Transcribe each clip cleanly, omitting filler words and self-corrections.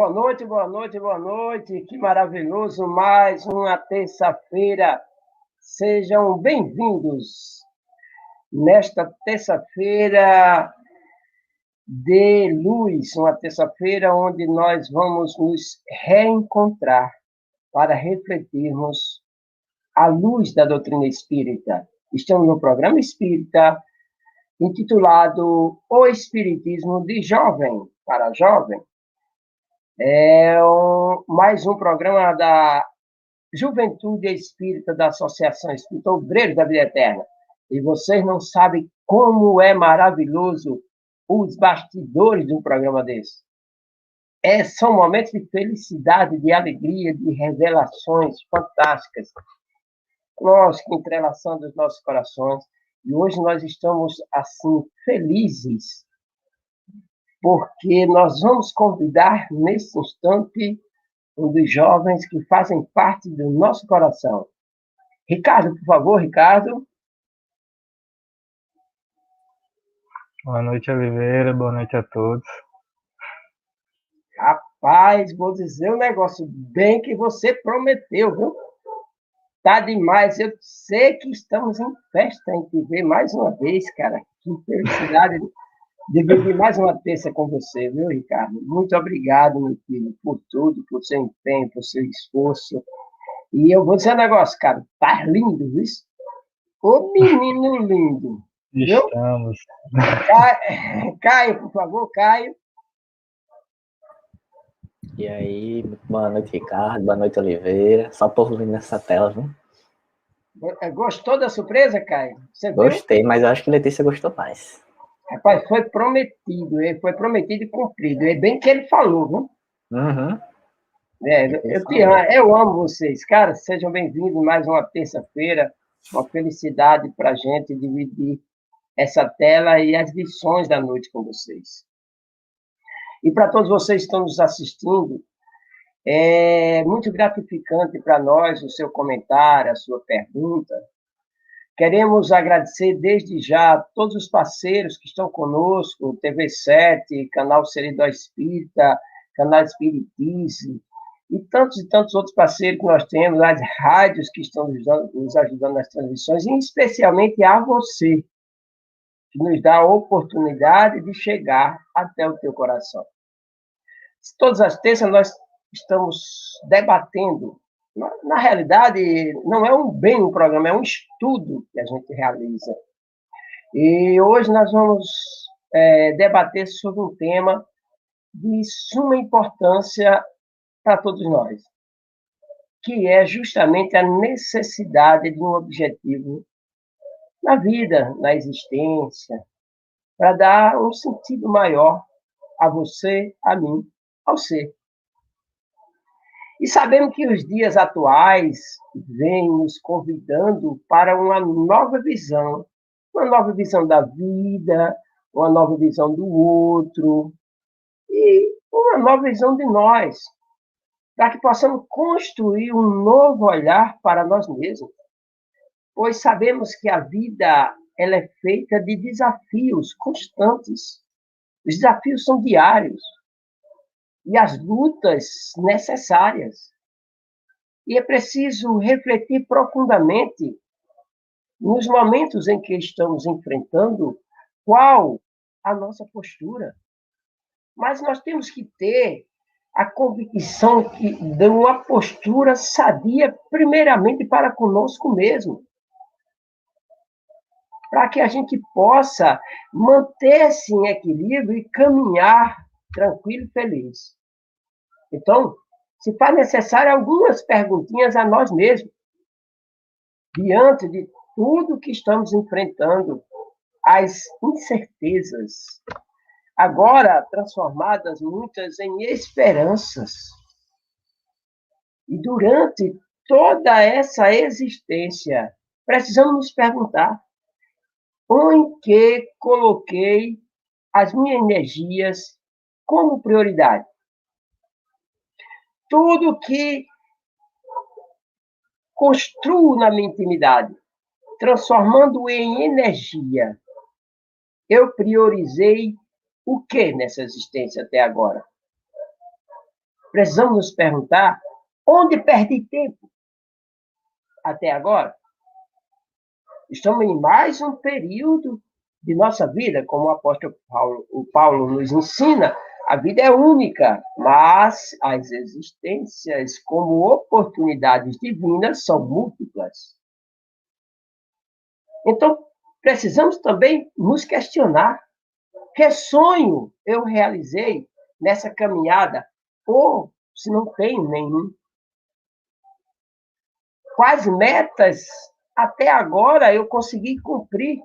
boa noite, boa noite, boa noite. Que maravilhoso, mais uma terça-feira. Sejam bem-vindos nesta terça-feira de luz, uma terça-feira onde nós vamos nos reencontrar para refletirmos a luz da doutrina espírita. Estamos no programa espírita intitulado O Espiritismo de Jovem para Jovem. Mais um programa da Juventude Espírita da Associação Espírita Obreiros da Vida Eterna. E vocês não sabem como é maravilhoso os bastidores de um programa desse. São momentos de felicidade, de alegria, de revelações fantásticas. Nós que entrelaçando os nossos corações. E hoje nós estamos, assim, felizes, porque nós vamos convidar, nesse instante, um dos jovens que fazem parte do nosso coração. Ricardo, por favor, Ricardo. Boa noite, Oliveira. Boa noite a todos. Rapaz, vou dizer um negócio bem que você prometeu, viu? Tá demais. Eu sei que estamos em festa em te ver mais uma vez, cara. Que felicidade de viver mais uma terça com você, viu, Ricardo? Muito obrigado, meu filho, por tudo, por seu empenho, por seu esforço. E eu vou dizer um negócio, cara. Tá lindo, viu? Ô menino lindo. Estamos. Caio, por favor, Caio. E aí, boa noite, Ricardo, boa noite, Oliveira. Só por vir nessa tela, viu? Gostou da surpresa, Caio? Você Gostei, viu? mas eu acho que Letícia gostou mais. Rapaz, foi prometido e cumprido. É bem que ele falou, viu? Uhum. Eu amo vocês. Cara, sejam bem-vindos mais uma terça-feira. Uma felicidade para a gente dividir essa tela e as lições da noite com vocês. E para todos vocês que estão nos assistindo, é muito gratificante para nós o seu comentário, a sua pergunta. Queremos agradecer desde já a todos os parceiros que estão conosco, TV7, Canal Seridó Espírita, Canal Espiritize, e tantos outros parceiros que nós temos, as rádios que estão nos ajudando nas transmissões, e especialmente a você, que nos dá a oportunidade de chegar até o teu coração. Todas as terças nós estamos debatendo. Na realidade, não é um programa, é um estudo que a gente realiza. E hoje nós vamos debater sobre um tema de suma importância para todos nós, que é justamente a necessidade de um objetivo na vida, na existência, para dar um sentido maior a você, a mim, ao ser. E sabemos que os dias atuais vêm nos convidando para uma nova visão da vida, uma nova visão do outro, e uma nova visão de nós, para que possamos construir um novo olhar para nós mesmos. Pois sabemos que a vida ela é feita de desafios constantes. Os desafios são diários. E as lutas necessárias. E é preciso refletir profundamente nos momentos em que estamos enfrentando qual a nossa postura. Mas nós temos que ter a convicção de uma postura sadia, primeiramente para conosco mesmo, para que a gente possa manter-se em equilíbrio e caminhar tranquilo e feliz. Então, se faz necessário algumas perguntinhas a nós mesmos, diante de tudo que estamos enfrentando, as incertezas, agora transformadas muitas em esperanças. E durante toda essa existência, precisamos nos perguntar: onde que coloquei as minhas energias como prioridade? Tudo que construo na minha intimidade, transformando em energia, eu priorizei o que nessa existência até agora? Precisamos nos perguntar onde perdi tempo até agora. Estamos em mais um período de nossa vida, como o apóstolo Paulo nos ensina. A vida é única, mas as existências como oportunidades divinas são múltiplas. Então, precisamos também nos questionar: que sonho eu realizei nessa caminhada? Ou se não tenho nenhum? Quais metas até agora eu consegui cumprir?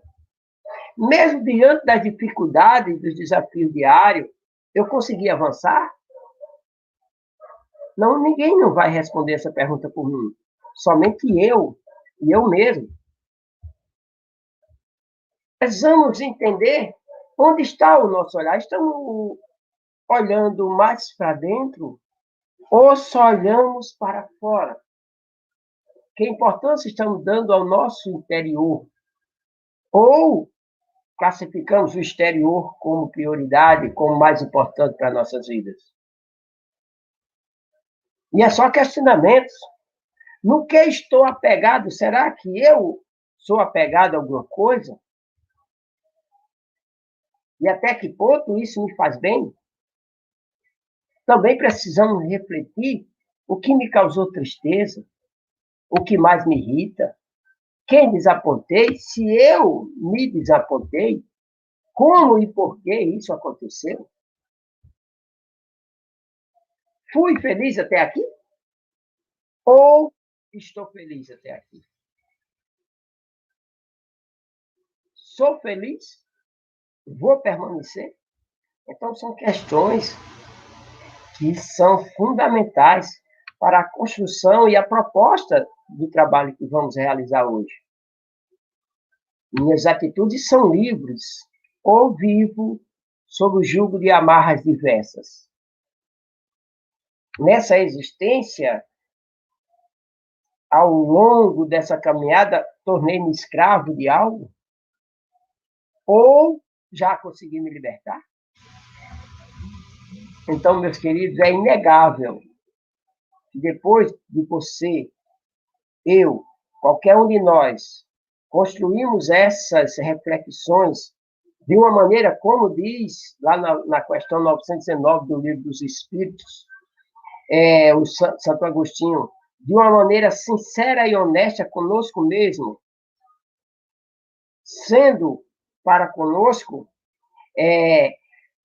Mesmo diante das dificuldades, dos desafios diários, eu consegui avançar? Não, ninguém não vai responder essa pergunta por mim. Somente eu, e eu mesmo. Precisamos entender onde está o nosso olhar. Estamos olhando mais para dentro ou só olhamos para fora? Que importância estamos dando ao nosso interior? Ou classificamos o exterior como prioridade, como mais importante para nossas vidas? E é só questionamentos. No que estou apegado? Será que eu sou apegado a alguma coisa? E até que ponto isso me faz bem? Também precisamos refletir o que me causou tristeza, o que mais me irrita, quem desapontei, se eu me desapontei, como e por que isso aconteceu? Fui feliz até aqui? Ou estou feliz até aqui? Sou feliz? Vou permanecer? Então, são questões que são fundamentais para a construção e a proposta do trabalho que vamos realizar hoje. Minhas atitudes são livres, ou vivo sob o jugo de amarras diversas. Nessa existência, ao longo dessa caminhada, tornei-me escravo de algo? Ou já consegui me libertar? Então, meus queridos, é inegável que depois de você, eu, qualquer um de nós, construímos essas reflexões de uma maneira, como diz lá na questão 919 do Livro dos Espíritos, o Santo Agostinho, de uma maneira sincera e honesta conosco mesmo, sendo para conosco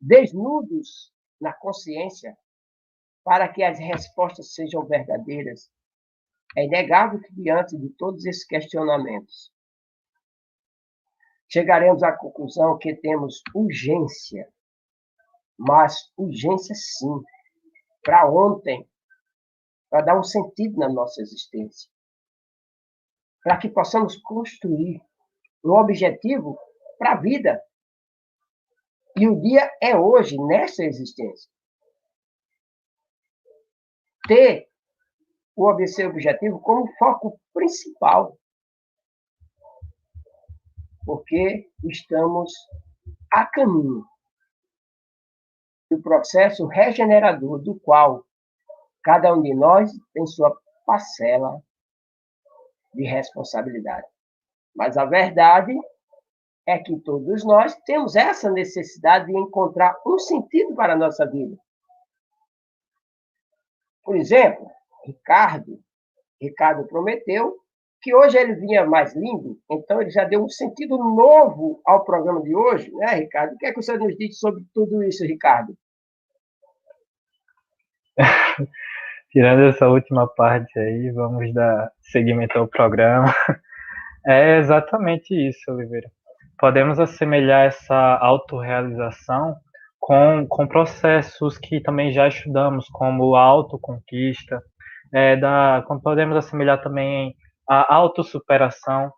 desnudos na consciência, para que as respostas sejam verdadeiras. É inegável que, diante de todos esses questionamentos, chegaremos à conclusão que temos urgência, mas urgência sim, para ontem, para dar um sentido na nossa existência, para que possamos construir um objetivo para a vida. E o dia é hoje, nessa existência. Ter esse objetivo como foco principal, porque estamos a caminho do processo regenerador, do qual cada um de nós tem sua parcela de responsabilidade. Mas a verdade é que todos nós temos essa necessidade de encontrar um sentido para a nossa vida. Por exemplo, Ricardo prometeu que hoje ele vinha mais lindo, então ele já deu um sentido novo ao programa de hoje, né, Ricardo? O que é que você nos diz sobre tudo isso, Ricardo? Tirando essa última parte aí, vamos dar seguimento ao programa. É exatamente isso, Oliveira. Podemos assemelhar essa autorrealização com processos que também já estudamos, como a autoconquista, podemos assemelhar também a autossuperação,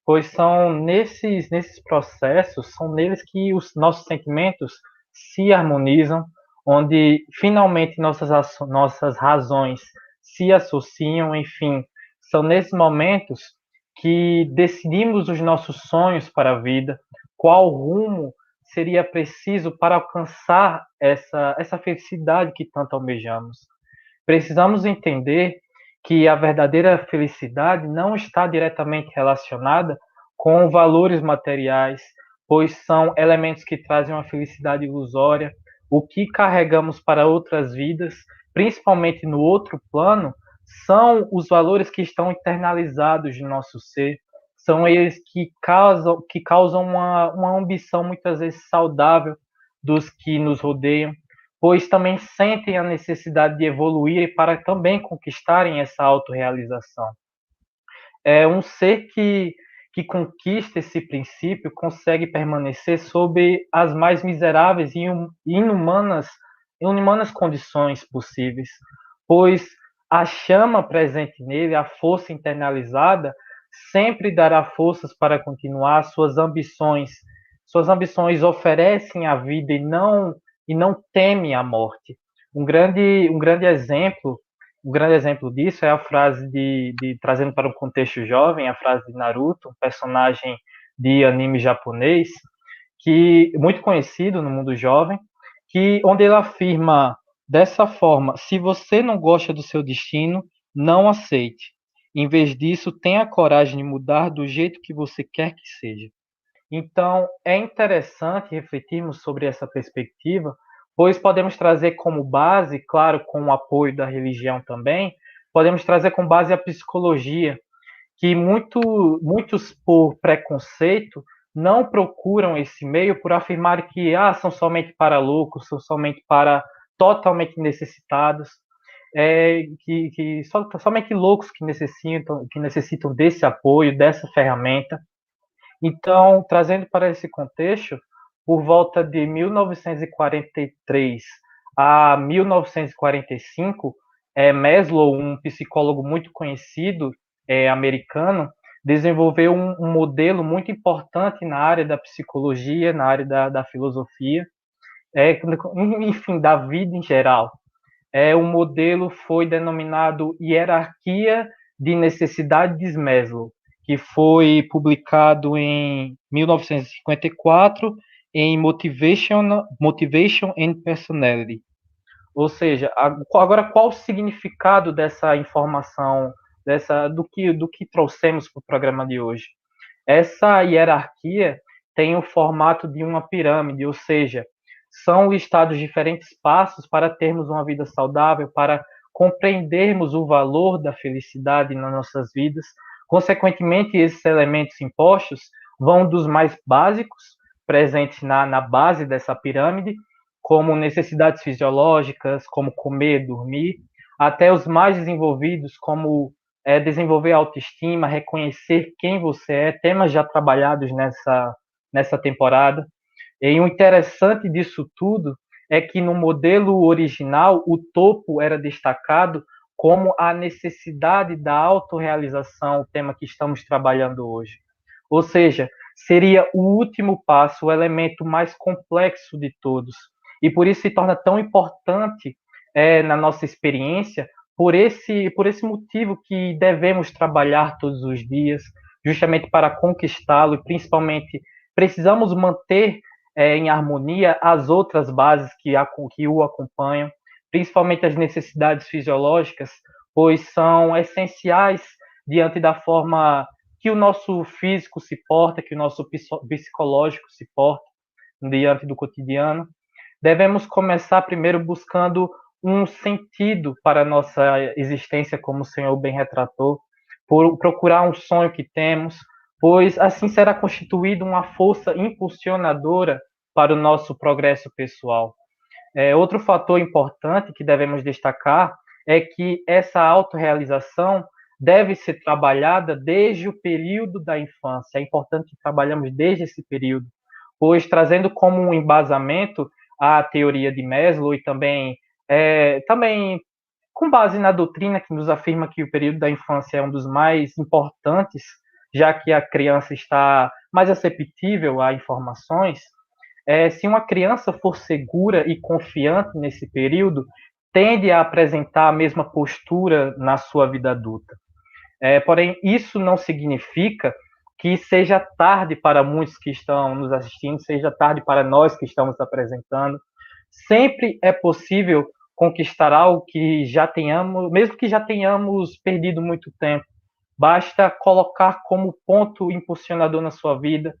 pois são nesses processos, são neles que os nossos sentimentos se harmonizam, onde finalmente nossas razões se associam, enfim, são nesses momentos que decidimos os nossos sonhos para a vida, qual rumo seria preciso para alcançar essa felicidade que tanto almejamos. precisamos entender que a verdadeira felicidade não está diretamente relacionada com valores materiais, pois são elementos que trazem uma felicidade ilusória. O que carregamos para outras vidas, principalmente no outro plano, são os valores que estão internalizados no nosso ser, são eles que causam uma ambição muitas vezes saudável dos que nos rodeiam, pois também sentem a necessidade de evoluir para também conquistarem essa autorrealização. É um ser que conquista esse princípio consegue permanecer sob as mais miseráveis e inumanas condições possíveis, pois a chama presente nele, a força internalizada, sempre dará forças para continuar suas ambições. Suas ambições oferecem a vida e não temem a morte. Um grande exemplo disso é a frase trazendo para o contexto jovem, a frase de Naruto, um personagem de anime japonês, que muito conhecido no mundo jovem, onde ele afirma dessa forma: se você não gosta do seu destino, não aceite. Em vez disso, tenha a coragem de mudar do jeito que você quer que seja. Então, é interessante refletirmos sobre essa perspectiva, pois podemos trazer como base, claro, com o apoio da religião também, podemos trazer como base a psicologia, que muitos, por preconceito, não procuram esse meio por afirmar que são somente para loucos, são somente para totalmente necessitados, somente loucos que necessitam desse apoio, dessa ferramenta. Então, trazendo para esse contexto, por volta de 1943 a 1945, Maslow, um psicólogo muito conhecido, americano, desenvolveu um modelo muito importante na área da psicologia, na área da filosofia, enfim, da vida em geral. O modelo foi denominado Hierarquia de Necessidades de Maslow, que foi publicado em 1954 em Motivation and Personality. Ou seja, agora qual o significado dessa informação, do que trouxemos para o programa de hoje? Essa hierarquia tem o formato de uma pirâmide, ou seja, são listados diferentes passos para termos uma vida saudável, para compreendermos o valor da felicidade nas nossas vidas. Consequentemente, esses elementos impostos vão dos mais básicos, presentes na base dessa pirâmide, como necessidades fisiológicas, como comer, dormir, até os mais desenvolvidos, como desenvolver autoestima, reconhecer quem você é, temas já trabalhados nessa temporada. E o interessante disso tudo é que no modelo original o topo era destacado como a necessidade da autorrealização, o tema que estamos trabalhando hoje. Ou seja, seria o último passo, o elemento mais complexo de todos. E por isso se torna tão importante na nossa experiência, por esse motivo que devemos trabalhar todos os dias, justamente para conquistá-lo, e principalmente precisamos manter em harmonia as outras bases que o acompanham, principalmente as necessidades fisiológicas, pois são essenciais diante da forma que o nosso físico se porta, que o nosso psicológico se porta diante do cotidiano. Devemos começar primeiro buscando um sentido para a nossa existência, como o Senhor bem retratou, por procurar um sonho que temos, pois assim será constituída uma força impulsionadora para o nosso progresso pessoal. Outro fator importante que devemos destacar é que essa autorrealização deve ser trabalhada desde o período da infância. É importante que trabalhemos desde esse período, pois trazendo como um embasamento a teoria de Maslow e também com base na doutrina que nos afirma que o período da infância é um dos mais importantes, já que a criança está mais receptível a informações. Se uma criança for segura e confiante nesse período, tende a apresentar a mesma postura na sua vida adulta. Porém, isso não significa que seja tarde para muitos que estão nos assistindo, seja tarde para nós que estamos apresentando. Sempre é possível conquistar algo que já tenhamos, mesmo que já tenhamos perdido muito tempo. Basta colocar como ponto impulsionador na sua vida,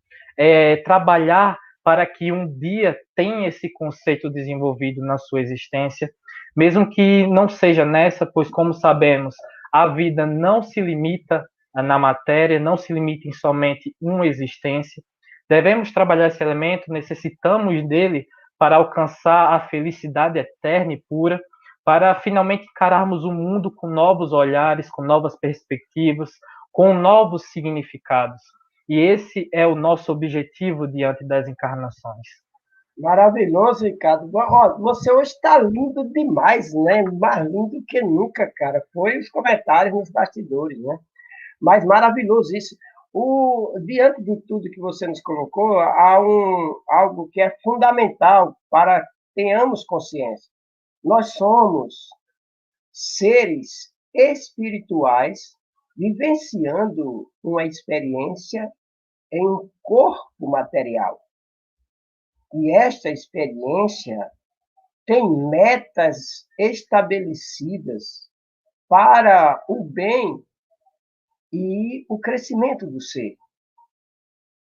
trabalhar para que um dia tenha esse conceito desenvolvido na sua existência, mesmo que não seja nessa, pois, como sabemos, a vida não se limita na matéria, não se limita em somente uma existência. Devemos trabalhar esse elemento, necessitamos dele para alcançar a felicidade eterna e pura, para finalmente encararmos o mundo com novos olhares, com novas perspectivas, com novos significados. E esse é o nosso objetivo diante das encarnações. Maravilhoso, Ricardo. Ó, você hoje está lindo demais, né? Mais lindo que nunca, cara. Foi os comentários nos bastidores, né? Mas maravilhoso isso. Diante de tudo que você nos colocou, há algo que é fundamental para que tenhamos consciência. Nós somos seres espirituais vivenciando uma experiência em um corpo material. E esta experiência tem metas estabelecidas para o bem e o crescimento do ser.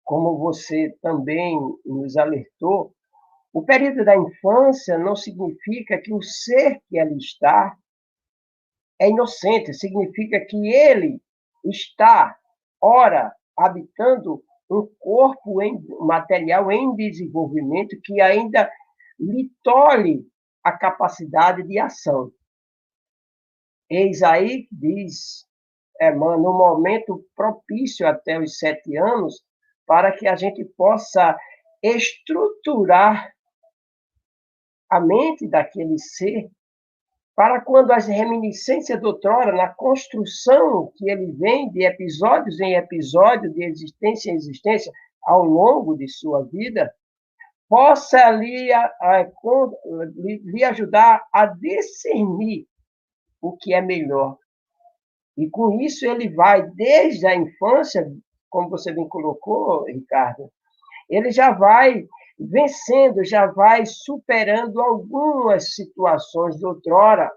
Como você também nos alertou, o período da infância não significa que o ser que ali está é inocente, significa que ele está, ora, habitando um corpo material em desenvolvimento que ainda lhe tolhe a capacidade de ação. Eis aí, diz Emmanuel, no momento propício até os 7 anos, para que a gente possa estruturar a mente daquele ser, para quando as reminiscências de outrora, na construção que ele vem de episódios em episódio, de existência em existência, ao longo de sua vida, possa lhe ajudar a discernir o que é melhor. E com isso ele vai, desde a infância, como você bem colocou, Ricardo, ele já vai vencendo, já vai superando algumas situações de outrora,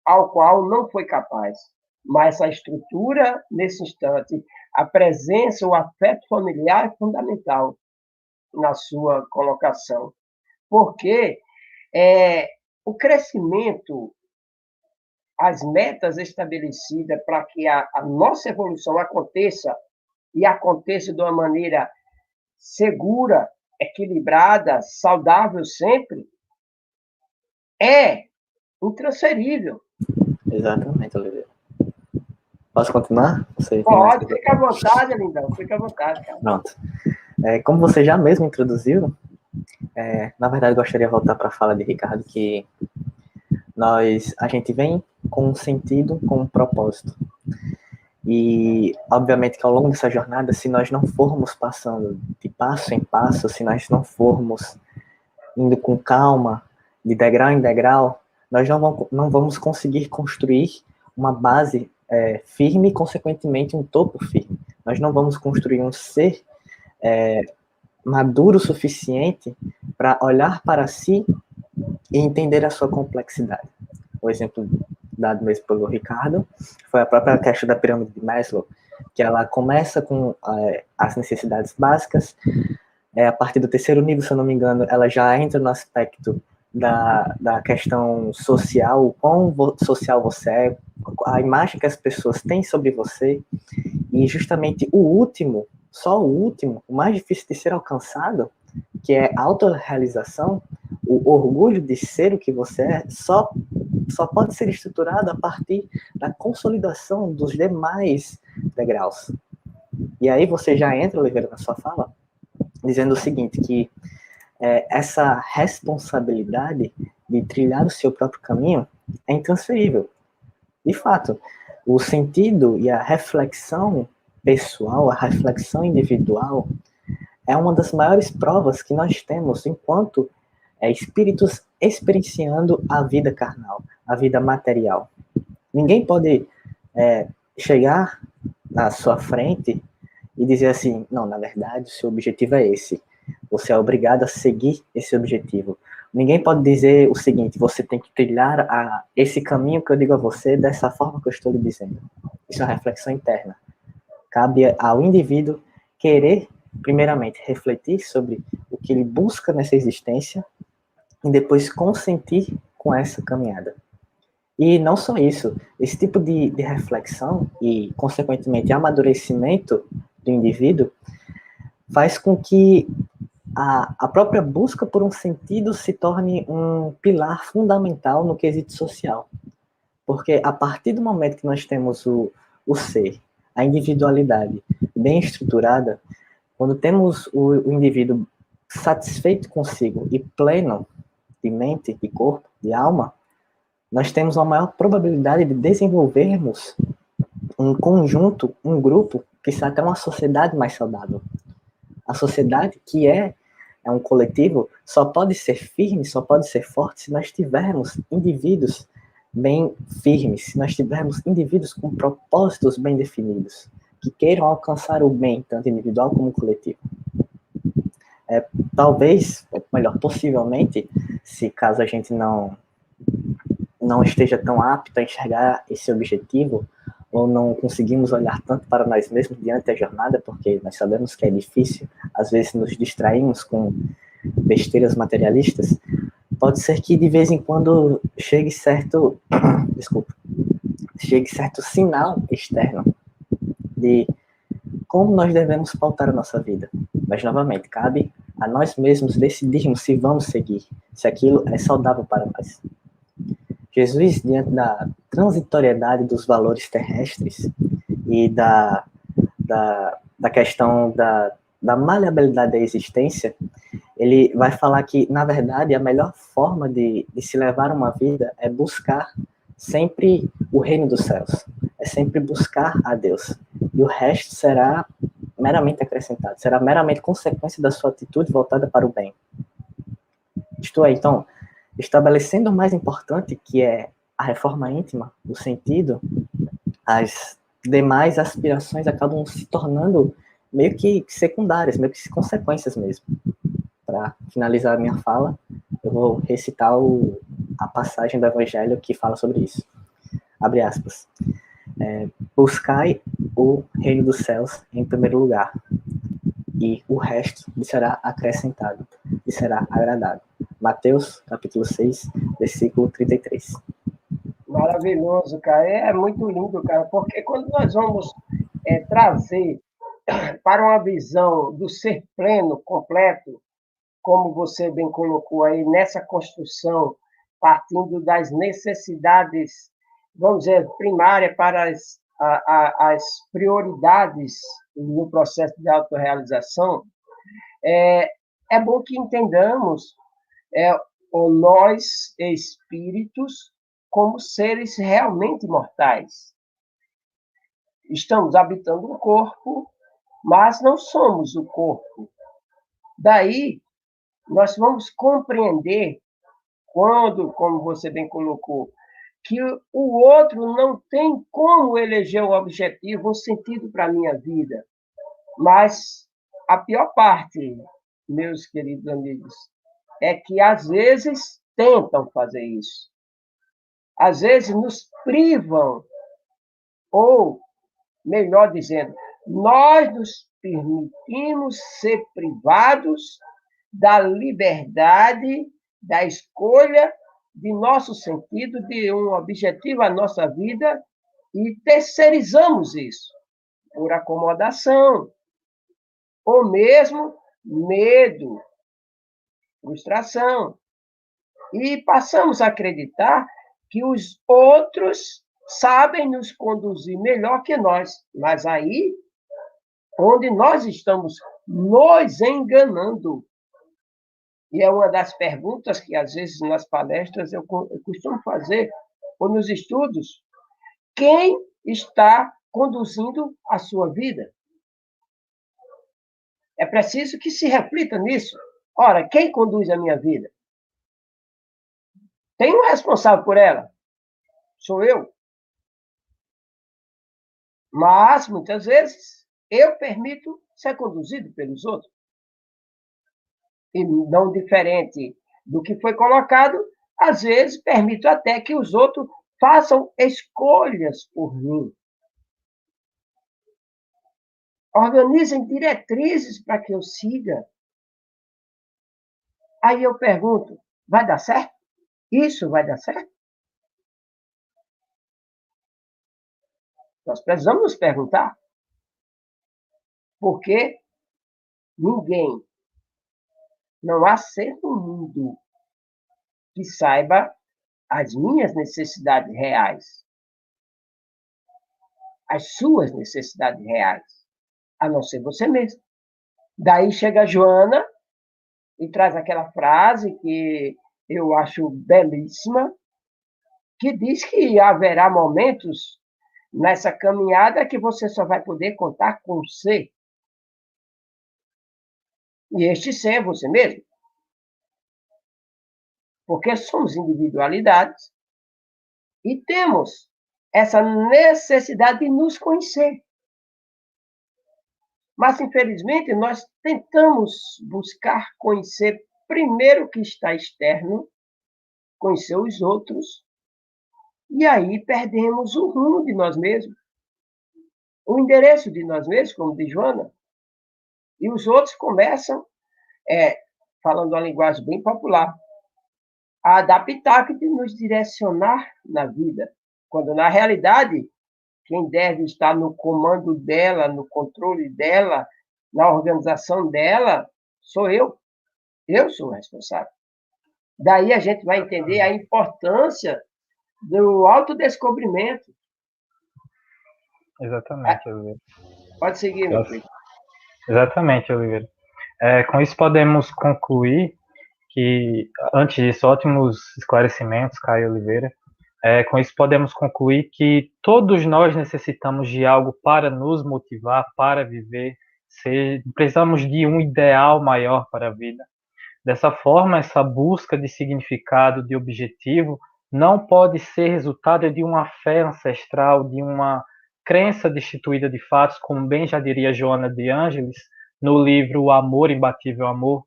ao qual não foi capaz. Mas a estrutura, nesse instante, a presença, o afeto familiar é fundamental na sua colocação. Porque o crescimento, as metas estabelecidas para que a nossa evolução aconteça, e aconteça de uma maneira segura, equilibrada, saudável sempre, é intransferível. Exatamente, Oliveira. Posso continuar? Pode, fica à vontade, lindão, fica à vontade, cara. Pronto. Como você já mesmo introduziu, na verdade gostaria de voltar para a fala de Ricardo, que a gente vem com um sentido, com um propósito. E, obviamente, que ao longo dessa jornada, se nós não formos passando de passo em passo, se nós não formos indo com calma, de degrau em degrau, nós não vamos conseguir construir uma base firme e, consequentemente, um topo firme. Nós não vamos construir um ser maduro o suficiente para olhar para si e entender a sua complexidade. O exemplo dado mesmo pelo Ricardo foi a própria questão da pirâmide de Maslow, que ela começa com as necessidades básicas, a partir do 3º nível, se eu não me engano, ela já entra no aspecto da questão social, o quão social você é, a imagem que as pessoas têm sobre você, e justamente o último, só o último, o mais difícil de ser alcançado, que é a autorrealização, o orgulho de ser o que você é, só pode ser estruturado a partir da consolidação dos demais degraus. E aí você já entra, Oliveira, na sua fala, dizendo o seguinte, que essa responsabilidade de trilhar o seu próprio caminho é intransferível. De fato, o sentido e a reflexão pessoal, a reflexão individual, é uma das maiores provas que nós temos enquanto espíritos experienciando a vida carnal, a vida material. Ninguém pode chegar na sua frente e dizer assim, não, na verdade, o seu objetivo é esse. Você é obrigado a seguir esse objetivo. Ninguém pode dizer o seguinte: você tem que trilhar esse caminho que eu digo a você dessa forma que eu estou lhe dizendo. Isso é uma reflexão interna. Cabe ao indivíduo querer, primeiramente, refletir sobre o que ele busca nessa existência e depois consentir com essa caminhada. E não só isso, esse tipo de reflexão e, consequentemente, amadurecimento do indivíduo faz com que a própria busca por um sentido se torne um pilar fundamental no quesito social. Porque a partir do momento que nós temos o ser, a individualidade bem estruturada, quando temos o indivíduo satisfeito consigo e pleno de mente, de corpo, de alma, nós temos uma maior probabilidade de desenvolvermos um conjunto, um grupo, que está até uma sociedade mais saudável. A sociedade, que é um coletivo, só pode ser firme, só pode ser forte se nós tivermos indivíduos bem firmes, se nós tivermos indivíduos com propósitos bem definidos, que queiram alcançar o bem, tanto individual como coletivo. Talvez, melhor, possivelmente, se caso a gente não esteja tão apto a enxergar esse objetivo, ou não conseguimos olhar tanto para nós mesmos diante da jornada, porque nós sabemos que é difícil, às vezes nos distraímos com besteiras materialistas, pode ser que de vez em quando chegue certo sinal externo de como nós devemos pautar a nossa vida. Mas, novamente, cabe a nós mesmos decidirmos se vamos seguir, se aquilo é saudável para nós. Jesus, diante da transitoriedade dos valores terrestres e da questão da maleabilidade da existência, ele vai falar que, na verdade, a melhor forma de se levar uma vida é buscar sempre o reino dos céus, é sempre buscar a Deus, e o resto será meramente acrescentado, será meramente consequência da sua atitude voltada para o bem. Isto é, então, estabelecendo o mais importante, que é a reforma íntima, o sentido, as demais aspirações acabam se tornando meio que secundárias, meio que consequências mesmo. Para finalizar a minha fala, eu vou recitar a passagem do Evangelho que fala sobre isso. Abre aspas. Buscai o reino dos céus em primeiro lugar, e o resto lhe será acrescentado, lhe será agradado. Mateus, capítulo 6, versículo 33. Maravilhoso, cara. É muito lindo, cara, porque quando nós vamos trazer para uma visão do ser pleno, completo, como você bem colocou aí, nessa construção, partindo das necessidades, vamos dizer, primárias para as prioridades no processo de autorrealização, é bom que entendamos nós, espíritos, como seres realmente mortais. Estamos habitando um corpo, mas não somos o corpo. Daí, nós vamos compreender, quando, como você bem colocou, que o outro não tem como eleger um objetivo, um sentido para a minha vida. Mas a pior parte, meus queridos amigos, é que às vezes tentam fazer isso. Às vezes nos privam, ou, melhor dizendo, nós nos permitimos ser privados da liberdade, da escolha de nosso sentido, de um objetivo à nossa vida, e terceirizamos isso por acomodação, ou mesmo medo, frustração. E passamos a acreditar que os outros sabem nos conduzir melhor que nós, mas aí onde nós estamos nos enganando. E é uma das perguntas que, às vezes, nas palestras eu costumo fazer, ou nos estudos: quem está conduzindo a sua vida? É preciso que se reflita nisso. Ora, quem conduz a minha vida? Tem um responsável por ela. Sou eu. Mas, muitas vezes, eu permito ser conduzido pelos outros. E não diferente do que foi colocado, às vezes permito até que os outros façam escolhas por mim. Organizem diretrizes para que eu siga. Aí eu pergunto, vai dar certo? Isso vai dar certo? Nós precisamos nos perguntar, porque ninguém, não há ser no mundo que saiba as minhas necessidades reais, as suas necessidades reais, a não ser você mesmo. Daí chega a Joana e traz aquela frase que eu acho belíssima, que diz que haverá momentos nessa caminhada que você só vai poder contar com o ser. E este ser é você mesmo. Porque somos individualidades e temos essa necessidade de nos conhecer. Mas, infelizmente, nós tentamos buscar conhecer primeiro o que está externo, conhecer os outros, e aí perdemos o rumo de nós mesmos, o endereço de nós mesmos, como diz Joana. E os outros começam, falando uma linguagem bem popular, a adaptar e nos direcionar na vida, quando, na realidade, quem deve estar no comando dela, no controle dela, na organização dela, sou eu. Eu sou o responsável. Daí a gente vai entender a importância do autodescobrimento. Exatamente, Oliveira. Pode seguir, meu filho. Exatamente, Oliveira. Com isso podemos concluir que, antes disso, ótimos esclarecimentos, Caio Oliveira. Com isso podemos concluir que todos nós necessitamos de algo para nos motivar, para viver. Precisamos de um ideal maior para a vida. Dessa forma, essa busca de significado, de objetivo, não pode ser resultado de uma fé ancestral, de uma crença destituída de fatos, como bem já diria Joana de Ângeles no livro O Amor, Imbatível Amor,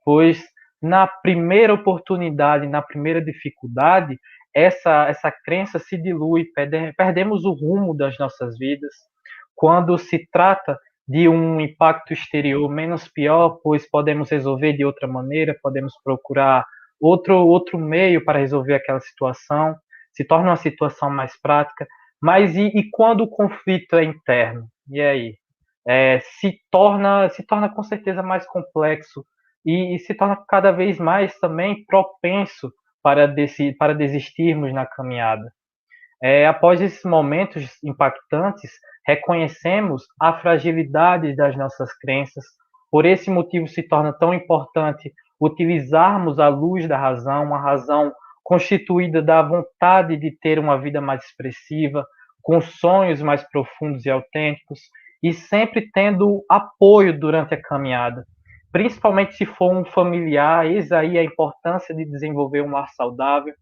pois na primeira oportunidade, na primeira dificuldade, essa crença se dilui, perdemos o rumo das nossas vidas. Quando se trata de um impacto exterior menos pior, pois podemos resolver de outra maneira, podemos procurar outro meio para resolver aquela situação, se torna uma situação mais prática. Mas e quando o conflito é interno? E aí? Se torna com certeza mais complexo e se torna cada vez mais também propenso para desistirmos na caminhada. Após esses momentos impactantes, reconhecemos a fragilidade das nossas crenças. Por esse motivo, se torna tão importante utilizarmos a luz da razão, uma razão constituída da vontade de ter uma vida mais expressiva, com sonhos mais profundos e autênticos, e sempre tendo apoio durante a caminhada. Principalmente se for um familiar, eis aí a importância de desenvolver um lar saudável,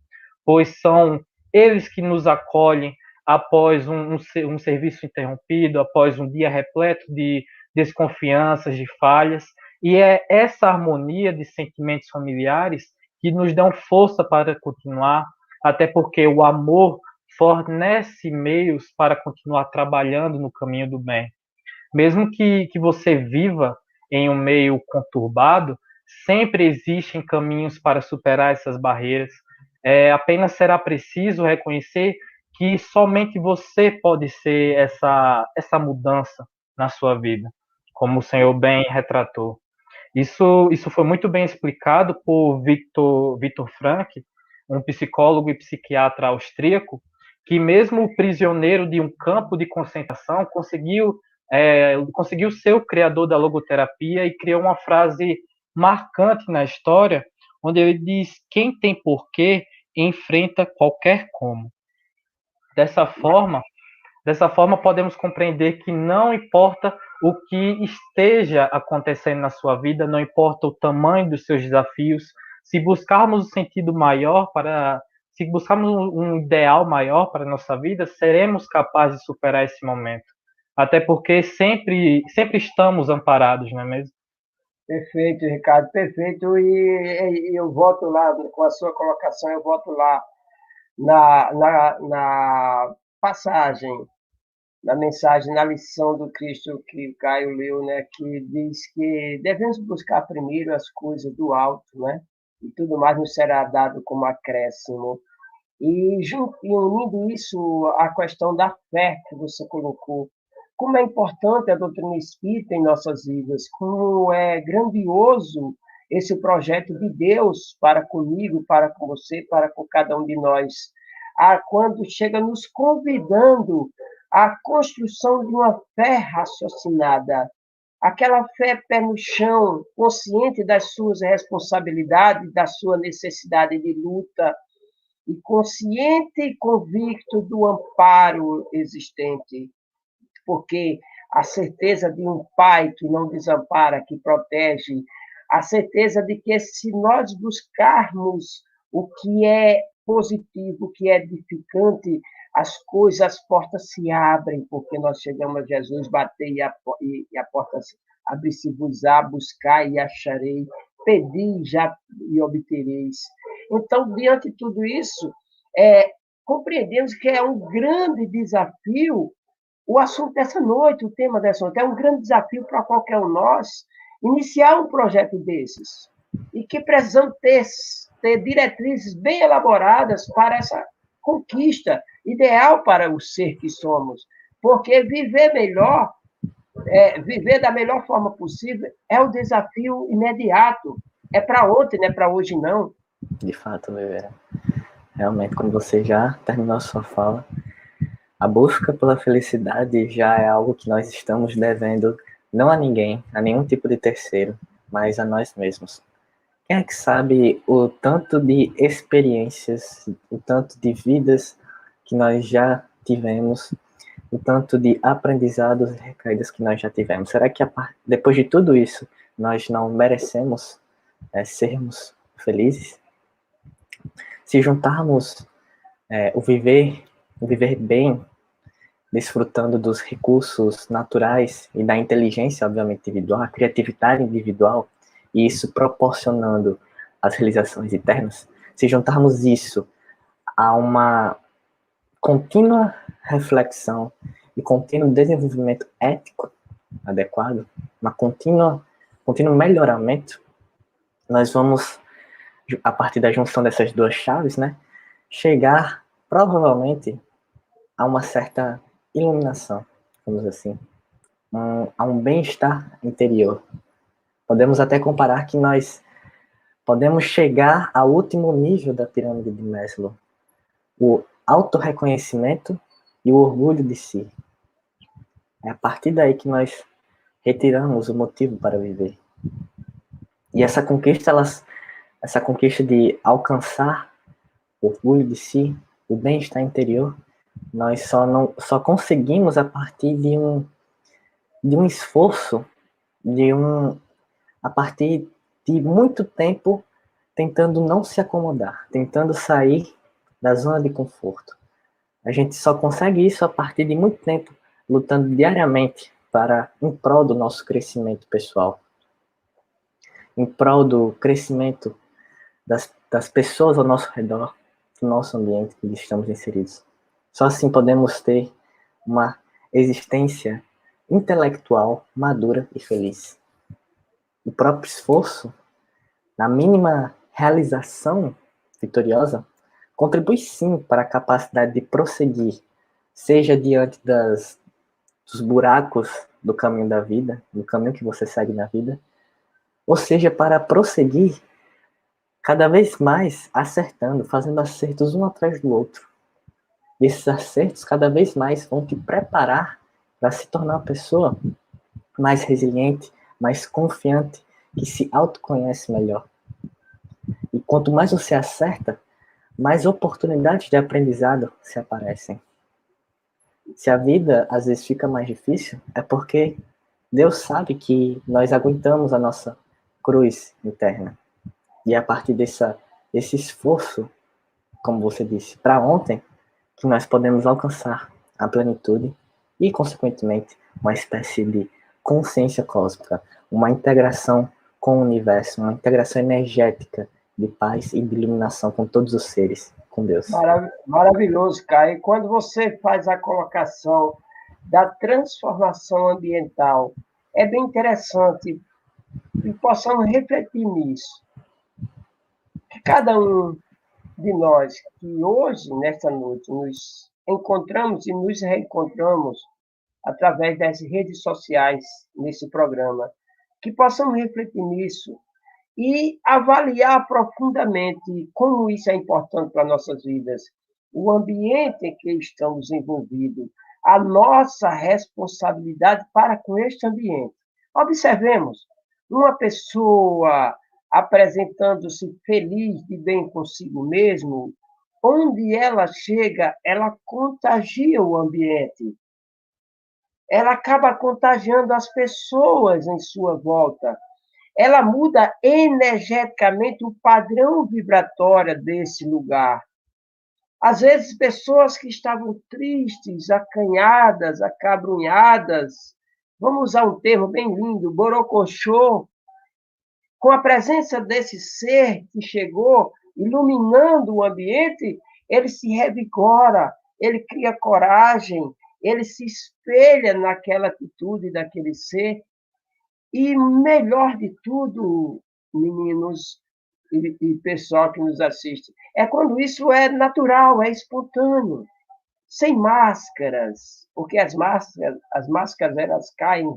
pois são eles que nos acolhem após um serviço interrompido, após um dia repleto de desconfianças, de falhas, e é essa harmonia de sentimentos familiares que nos dão força para continuar, até porque o amor fornece meios para continuar trabalhando no caminho do bem. Mesmo que você viva em um meio conturbado, sempre existem caminhos para superar essas barreiras. Apenas será preciso reconhecer que somente você pode ser essa mudança na sua vida, como o Senhor bem retratou. Isso foi muito bem explicado por Viktor Frankl, um psicólogo e psiquiatra austríaco, que mesmo prisioneiro de um campo de concentração conseguiu ser o criador da logoterapia e criou uma frase marcante na história, onde ele diz: quem tem porquê enfrenta qualquer como. Dessa forma, podemos compreender que não importa o que esteja acontecendo na sua vida, não importa o tamanho dos seus desafios, se buscarmos um sentido maior se buscarmos um ideal maior para a nossa vida, seremos capazes de superar esse momento. Até porque sempre estamos amparados, não é mesmo? Perfeito, Ricardo, perfeito. E eu volto lá, com a sua colocação, eu volto lá na passagem, na mensagem, na lição do Cristo que o Caio leu, né, que diz que devemos buscar primeiro as coisas do alto, né, e tudo mais nos será dado como acréscimo. E unindo isso à questão da fé que você colocou, como é importante a doutrina espírita em nossas vidas, como é grandioso esse projeto de Deus para comigo, para com você, para com cada um de nós, quando chega nos convidando à construção de uma fé raciocinada, aquela fé pé no chão, consciente das suas responsabilidades, da sua necessidade de luta, e consciente e convicto do amparo existente, porque a certeza de um pai que não desampara, que protege, a certeza de que se nós buscarmos o que é positivo, o que é edificante, as coisas, as portas se abrem, porque nós chegamos a Jesus, bater e a porta abrir-se-vos-á, buscar e acharei, pedi já e obtereis. Então, diante de tudo isso, compreendemos que é um grande desafio o assunto dessa noite, o tema dessa noite. É um grande desafio para qualquer um de nós iniciar um projeto desses. E que precisamos ter diretrizes bem elaboradas para essa conquista ideal para o ser que somos. Porque viver melhor, viver da melhor forma possível, é o desafio imediato. É para ontem, não é para hoje, não. De fato, Oliveira. Realmente, quando você já terminou a sua fala, a busca pela felicidade já é algo que nós estamos devendo não a ninguém, a nenhum tipo de terceiro, mas a nós mesmos. Quem é que sabe o tanto de experiências, o tanto de vidas que nós já tivemos, o tanto de aprendizados e recaídas que nós já tivemos? Será que depois de tudo isso, nós não merecemos sermos felizes? Se juntarmos o viver bem, desfrutando dos recursos naturais e da inteligência, obviamente, individual, a criatividade individual, e isso proporcionando as realizações eternas, se juntarmos isso a uma contínua reflexão e contínuo desenvolvimento ético adequado, contínuo melhoramento, nós vamos, a partir da junção dessas duas chaves, né, chegar provavelmente a uma certa iluminação, vamos assim, a um bem-estar interior. Podemos até comparar que nós podemos chegar ao último nível da pirâmide de Maslow, o autorreconhecimento e o orgulho de si. É a partir daí que nós retiramos o motivo para viver. E essa conquista de alcançar o orgulho de si, o bem-estar interior, nós só conseguimos a partir de um esforço, a partir de muito tempo tentando não se acomodar, tentando sair da zona de conforto. A gente só consegue isso a partir de muito tempo lutando diariamente em prol do nosso crescimento pessoal, em prol do crescimento das pessoas ao nosso redor, do nosso ambiente que estamos inseridos. Só assim podemos ter uma existência intelectual madura e feliz. O próprio esforço, na mínima realização vitoriosa, contribui sim para a capacidade de prosseguir, seja diante dos buracos do caminho da vida, do caminho que você segue na vida, ou seja, para prosseguir cada vez mais acertando, fazendo acertos um atrás do outro. E esses acertos cada vez mais vão te preparar para se tornar uma pessoa mais resiliente, mais confiante, que se autoconhece melhor. E quanto mais você acerta, mais oportunidades de aprendizado se aparecem. Se a vida às vezes fica mais difícil, é porque Deus sabe que nós aguentamos a nossa cruz interna. E é a partir desse esforço, como você disse, para ontem, que nós podemos alcançar a plenitude e, consequentemente, uma espécie de consciência cósmica, uma integração com o universo, uma integração energética de paz e de iluminação com todos os seres, com Deus. Maravilhoso, Caio. Quando você faz a colocação da transformação ambiental, é bem interessante e possamos refletir nisso. Que cada um de nós que hoje, nesta noite, nos encontramos e nos reencontramos através das redes sociais nesse programa, que possamos refletir nisso e avaliar profundamente como isso é importante para nossas vidas, o ambiente em que estamos envolvidos, a nossa responsabilidade para com este ambiente. Observemos, uma pessoa apresentando-se feliz de bem consigo mesmo, onde ela chega, ela contagia o ambiente. Ela acaba contagiando as pessoas em sua volta. Ela muda energeticamente o padrão vibratório desse lugar. Às vezes, pessoas que estavam tristes, acanhadas, acabrunhadas, vamos usar um termo bem lindo, borocochô, com a presença desse ser que chegou, iluminando o ambiente, ele se revigora, ele cria coragem, ele se espelha naquela atitude daquele ser. E melhor de tudo, meninos e pessoal que nos assiste, é quando isso é natural, é espontâneo, sem máscaras, porque as máscaras elas caem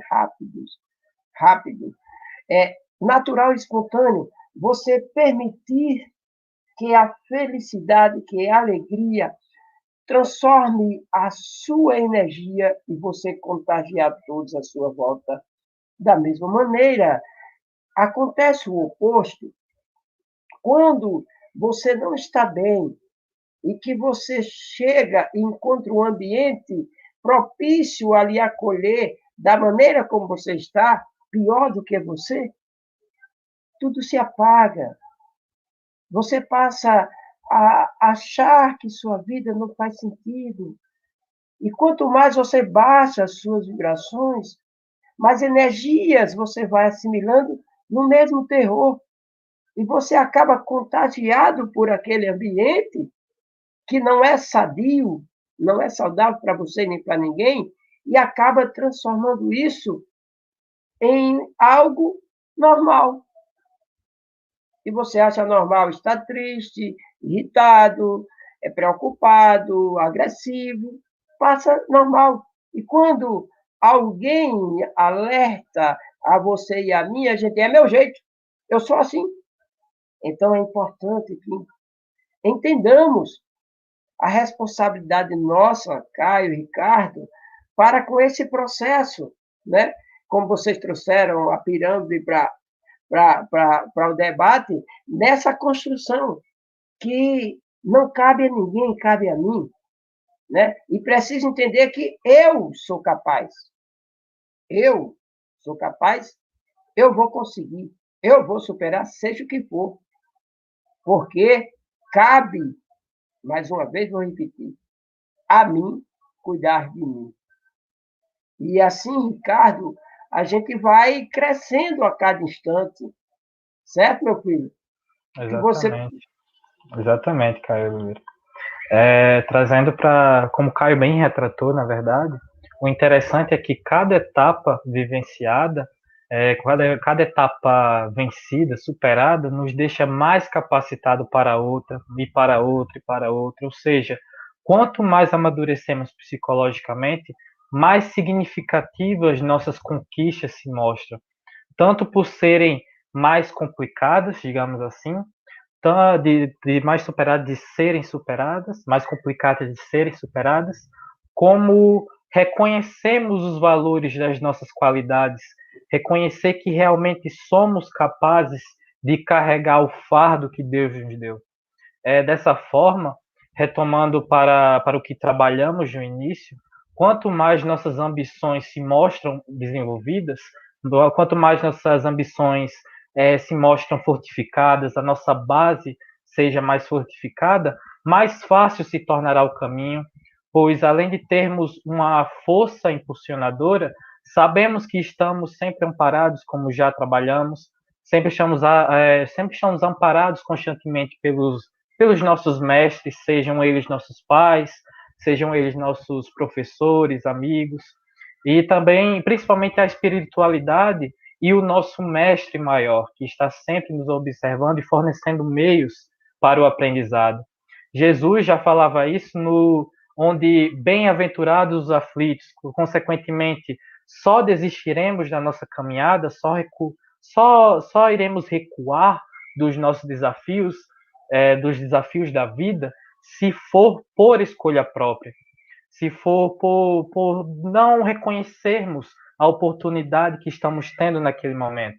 rápido. É natural e espontâneo, você permitir que a felicidade, que a alegria transforme a sua energia e você contagiar todos à sua volta. Da mesma maneira, acontece o oposto. Quando você não está bem e que você chega e encontra um ambiente propício a lhe acolher da maneira como você está, pior do que você, tudo se apaga. Você passa a achar que sua vida não faz sentido. E quanto mais você baixa as suas vibrações, mais energias você vai assimilando no mesmo terror. E você acaba contagiado por aquele ambiente que não é sadio, não é saudável para você nem para ninguém, e acaba transformando isso em algo normal. E você acha normal estar triste, irritado, preocupado, agressivo, passa normal. E quando alguém alerta a você e a mim, a gente é meu jeito, eu sou assim. Então é importante que entendamos a responsabilidade nossa, Caio e Ricardo, para com esse processo, né? Como vocês trouxeram a pirâmide para o debate, nessa construção que não cabe a ninguém, cabe a mim, né? E preciso entender que eu sou capaz. Eu sou capaz, eu vou conseguir, eu vou superar, seja o que for. Porque cabe, mais uma vez vou repetir, a mim cuidar de mim. E assim, Ricardo, a gente vai crescendo a cada instante. Certo, meu filho? Exatamente, Caio Oliveira. Trazendo como o Caio bem retratou, na verdade, o interessante é que cada etapa vivenciada, cada etapa vencida, superada, nos deixa mais capacitado para outra, e para outra, e para outra. Ou seja, quanto mais amadurecemos psicologicamente, mais significativas nossas conquistas se mostram. Tanto por serem mais complicadas, digamos assim, de mais superadas de serem superadas, mais complicadas de serem superadas, como reconhecemos os valores das nossas qualidades, reconhecer que realmente somos capazes de carregar o fardo que Deus nos deu. Dessa forma, retomando para o que trabalhamos no início, quanto mais nossas ambições se mostram desenvolvidas, quanto mais nossas ambições se mostram fortificadas, a nossa base seja mais fortificada, mais fácil se tornará o caminho, pois além de termos uma força impulsionadora, sabemos que estamos sempre amparados, como já trabalhamos, sempre estamos amparados constantemente pelos nossos mestres, sejam eles nossos pais, sejam eles nossos professores, amigos, e também, principalmente, a espiritualidade e o nosso mestre maior, que está sempre nos observando e fornecendo meios para o aprendizado. Jesus já falava isso onde bem-aventurados os aflitos, consequentemente, só desistiremos da nossa caminhada, só iremos recuar dos nossos desafios, dos desafios da vida, se for por escolha própria, se for por não reconhecermos a oportunidade que estamos tendo naquele momento.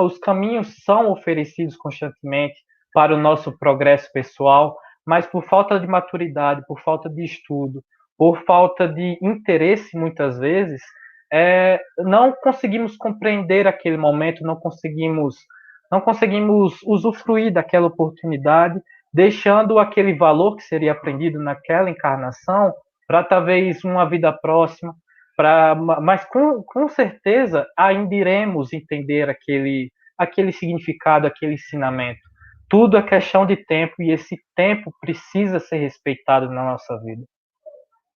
Os caminhos são oferecidos constantemente para o nosso progresso pessoal, mas por falta de maturidade, por falta de estudo, por falta de interesse, muitas vezes, não conseguimos compreender aquele momento, não conseguimos usufruir daquela oportunidade, deixando aquele valor que seria aprendido naquela encarnação para talvez uma vida próxima, mas com certeza ainda iremos entender aquele significado, aquele ensinamento. Tudo é questão de tempo e esse tempo precisa ser respeitado na nossa vida.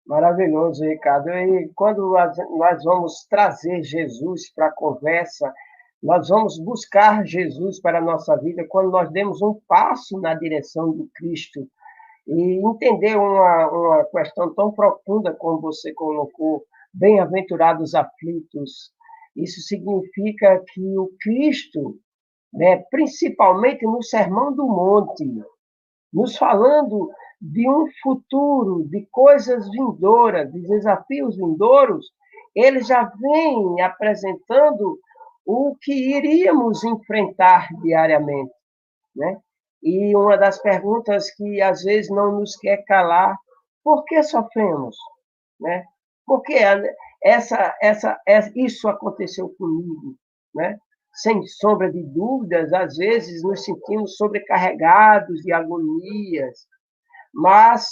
Maravilhoso, Ricardo. E quando nós vamos trazer Jesus para a conversa, nós vamos buscar Jesus para a nossa vida quando nós demos um passo na direção do Cristo. E entender uma questão tão profunda como você colocou, bem-aventurados aflitos, isso significa que o Cristo, né, principalmente no Sermão do Monte, nos falando de um futuro, de coisas vindouras, de desafios vindouros, ele já vem apresentando o que iríamos enfrentar diariamente, né? E uma das perguntas que às vezes não nos quer calar, por que sofremos, né? Por que isso aconteceu comigo, né? Sem sombra de dúvidas, às vezes nos sentimos sobrecarregados de agonias, mas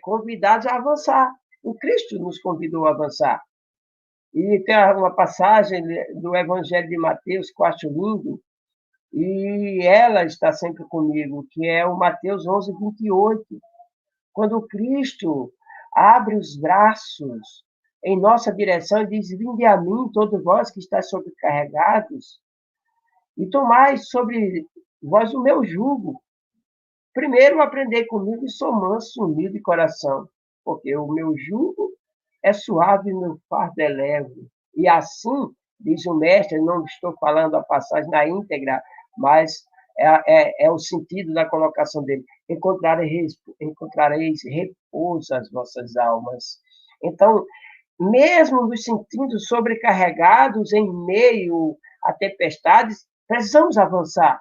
convidados a avançar. O Cristo nos convidou a avançar. E tem uma passagem do Evangelho de Mateus que eu acho lindo, e ela está sempre comigo, que é o Mateus 11:28, quando o Cristo abre os braços em nossa direção e diz: vinde a mim, todos vós que estáis sobrecarregados, e tomai sobre vós o meu jugo. Primeiro, aprendei comigo e sou manso, humilde de coração, porque o meu jugo é suave e meu fardo é leve. E assim, diz o mestre, não estou falando a passagem na íntegra, mas é o sentido da colocação dele. Encontrareis repouso às vossas almas. Então, mesmo nos sentindo sobrecarregados em meio a tempestades, precisamos avançar.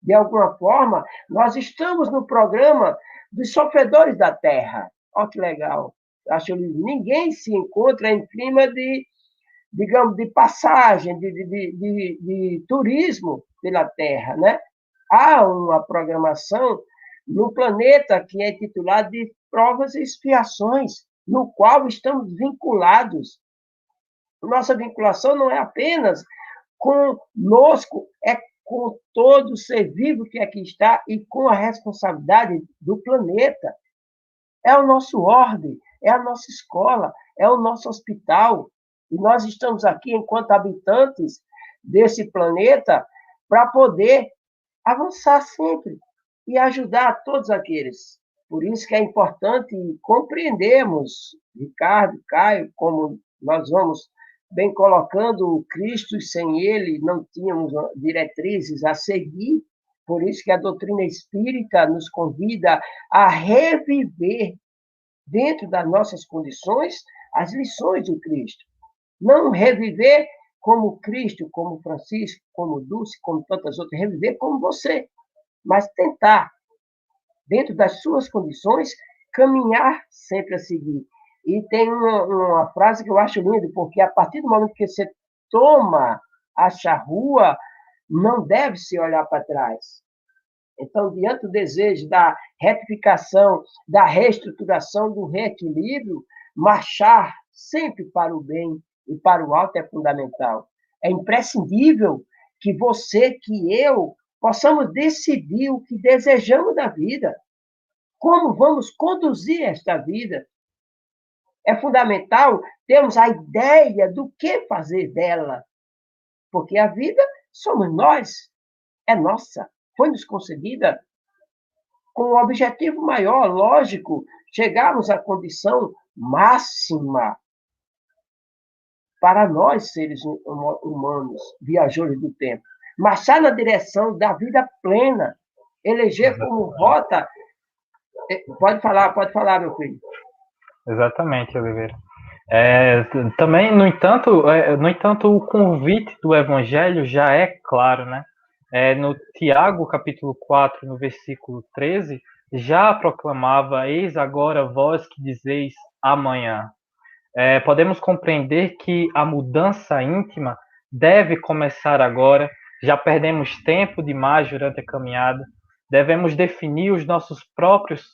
De alguma forma, nós estamos no programa dos sofredores da terra. Olha que legal. Acho que ninguém se encontra em clima de, digamos, de passagem, de turismo pela Terra, né? Há uma programação no planeta que é intitulada de provas e expiações, no qual estamos vinculados. Nossa vinculação não é apenas conosco, é com todo ser vivo que aqui está e com a responsabilidade do planeta. É o nosso orbe, é a nossa escola, é o nosso hospital. E nós estamos aqui, enquanto habitantes desse planeta, para poder avançar sempre e ajudar todos aqueles. Por isso que é importante compreendermos, Ricardo, Caio, como nós vamos bem colocando o Cristo, sem ele não tínhamos diretrizes a seguir. Por isso que a doutrina espírita nos convida a reviver, dentro das nossas condições, as lições do Cristo. Não reviver como Cristo, como Francisco, como Dulce, como tantas outras, reviver como você, mas tentar, dentro das suas condições, caminhar sempre a seguir. E tem uma frase que eu acho linda, porque a partir do momento que você toma a charrua, não deve se olhar para trás. Então, diante do desejo da retificação, da reestruturação, do reequilíbrio, marchar sempre para o bem e para o alto é fundamental. É imprescindível que você, que eu, possamos decidir o que desejamos da vida, como vamos conduzir esta vida. É fundamental termos a ideia do que fazer dela, porque a vida somos nós, é nossa, foi-nos concedida com um objetivo maior, lógico, chegarmos à condição máxima para nós, seres humanos, viajores do tempo. Marchar na direção da vida plena, eleger como rota. Pode falar, meu filho. Exatamente, Oliveira. Também, no entanto, o convite do Evangelho já é claro, né? No Tiago, capítulo 4, no versículo 13, já proclamava: eis agora vós que dizeis amanhã. Podemos compreender que a mudança íntima deve começar agora. Já perdemos tempo demais durante a caminhada. Devemos definir nossos próprios